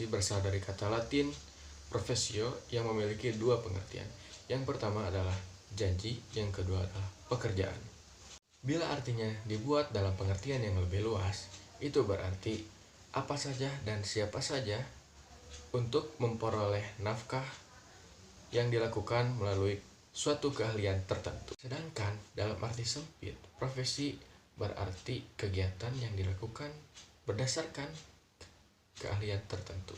Berasal dari kata Latin professio yang memiliki dua pengertian. Yang pertama adalah janji, yang kedua adalah pekerjaan. Bila artinya dibuat dalam pengertian yang lebih luas, itu berarti apa saja dan siapa saja untuk memperoleh nafkah yang dilakukan melalui suatu keahlian tertentu. Sedangkan dalam arti sempit, profesi berarti kegiatan yang dilakukan berdasarkan keahlian tertentu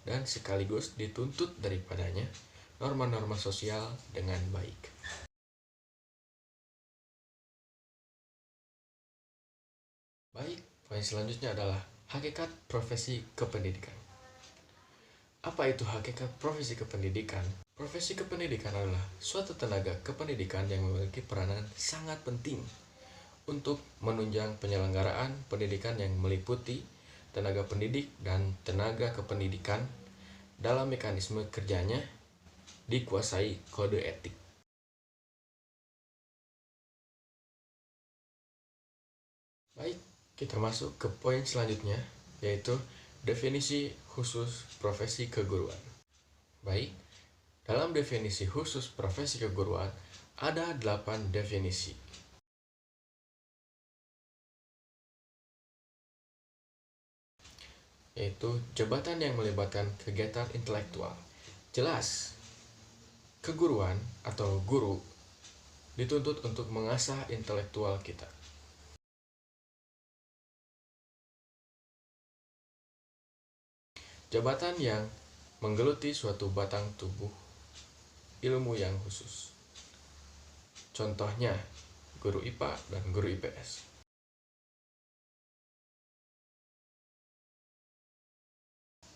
dan sekaligus dituntut daripadanya norma-norma sosial dengan baik. Baik, poin selanjutnya adalah hakikat profesi kependidikan. Apa itu hakikat profesi kependidikan? Profesi kependidikan adalah suatu tenaga kependidikan yang memiliki peranan sangat penting untuk menunjang penyelenggaraan pendidikan yang meliputi tenaga pendidik dan tenaga kependidikan dalam mekanisme kerjanya dikuasai kode etik. Baik, kita masuk ke poin selanjutnya, yaitu definisi khusus profesi keguruan. Baik, dalam definisi khusus profesi keguruan ada 8 definisi. Yaitu jabatan yang melibatkan kegiatan intelektual. Jelas, keguruan atau guru dituntut untuk mengasah intelektual kita. Jabatan yang menggeluti suatu batang tubuh ilmu yang khusus. Contohnya, guru IPA dan guru IPS.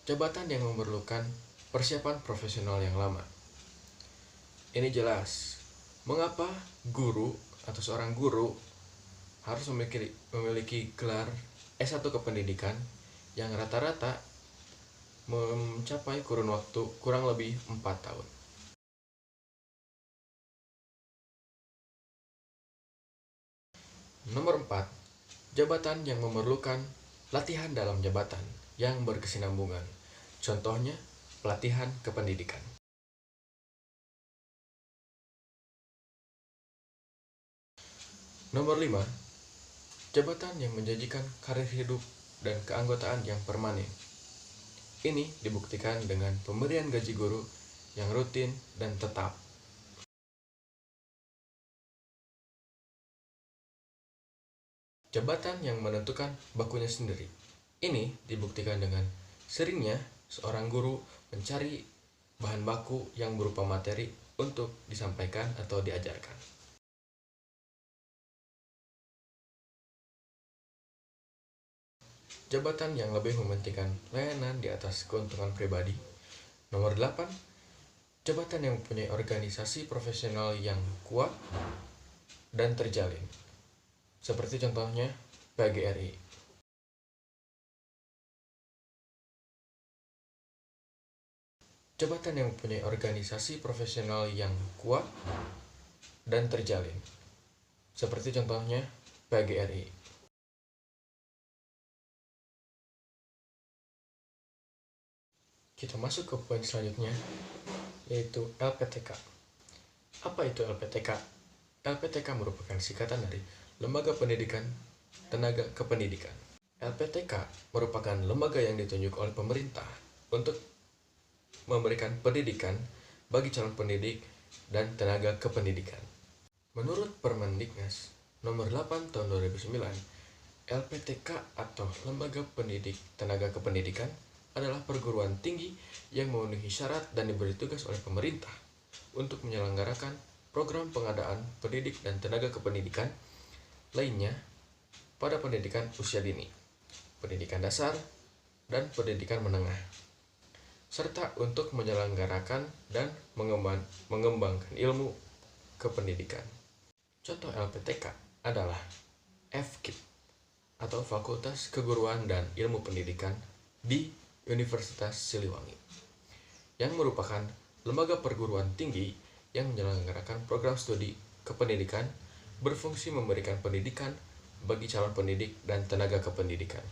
Jabatan yang memerlukan persiapan profesional yang lama. Ini jelas, mengapa guru atau seorang guru harus memiliki gelar S1 kependidikan yang rata-rata mencapai kurun waktu kurang lebih 4 tahun. Nomor 4, jabatan yang memerlukan latihan dalam jabatan yang berkesinambungan. Contohnya, pelatihan kependidikan. Nomor 5, jabatan yang menjanjikan karir hidup dan keanggotaan yang permanen. Ini dibuktikan dengan pemberian gaji guru yang rutin dan tetap. Jabatan yang menentukan bakunya sendiri. Ini dibuktikan dengan seringnya seorang guru mencari bahan baku yang berupa materi untuk disampaikan atau diajarkan. Jabatan yang lebih mementingkan layanan di atas keuntungan pribadi. Nomor 8, jabatan yang mempunyai organisasi profesional yang kuat dan terjalin. Seperti contohnya PGRI. Jabatan yang mempunyai organisasi profesional yang kuat dan terjalin. Seperti contohnya PGRI. Kita masuk ke poin selanjutnya, yaitu LPTK. Apa itu LPTK? LPTK merupakan singkatan dari Lembaga Pendidikan Tenaga Kependidikan. LPTK merupakan lembaga yang ditunjuk oleh pemerintah untuk memberikan pendidikan bagi calon pendidik dan tenaga kependidikan. Menurut Permendiknas Nomor 8 Tahun 2009, LPTK atau Lembaga Pendidik Tenaga Kependidikan adalah perguruan tinggi yang memenuhi syarat dan diberi tugas oleh pemerintah untuk menyelenggarakan program pengadaan pendidik dan tenaga kependidikan lainnya pada pendidikan usia dini, pendidikan dasar, dan pendidikan menengah, serta untuk menyelenggarakan dan mengembangkan ilmu kependidikan. Contoh LPTK adalah FKIP atau Fakultas Keguruan dan Ilmu Pendidikan di Universitas Siliwangi, yang merupakan lembaga perguruan tinggi yang menyelenggarakan program studi kependidikan berfungsi memberikan pendidikan bagi calon pendidik dan tenaga kependidikan.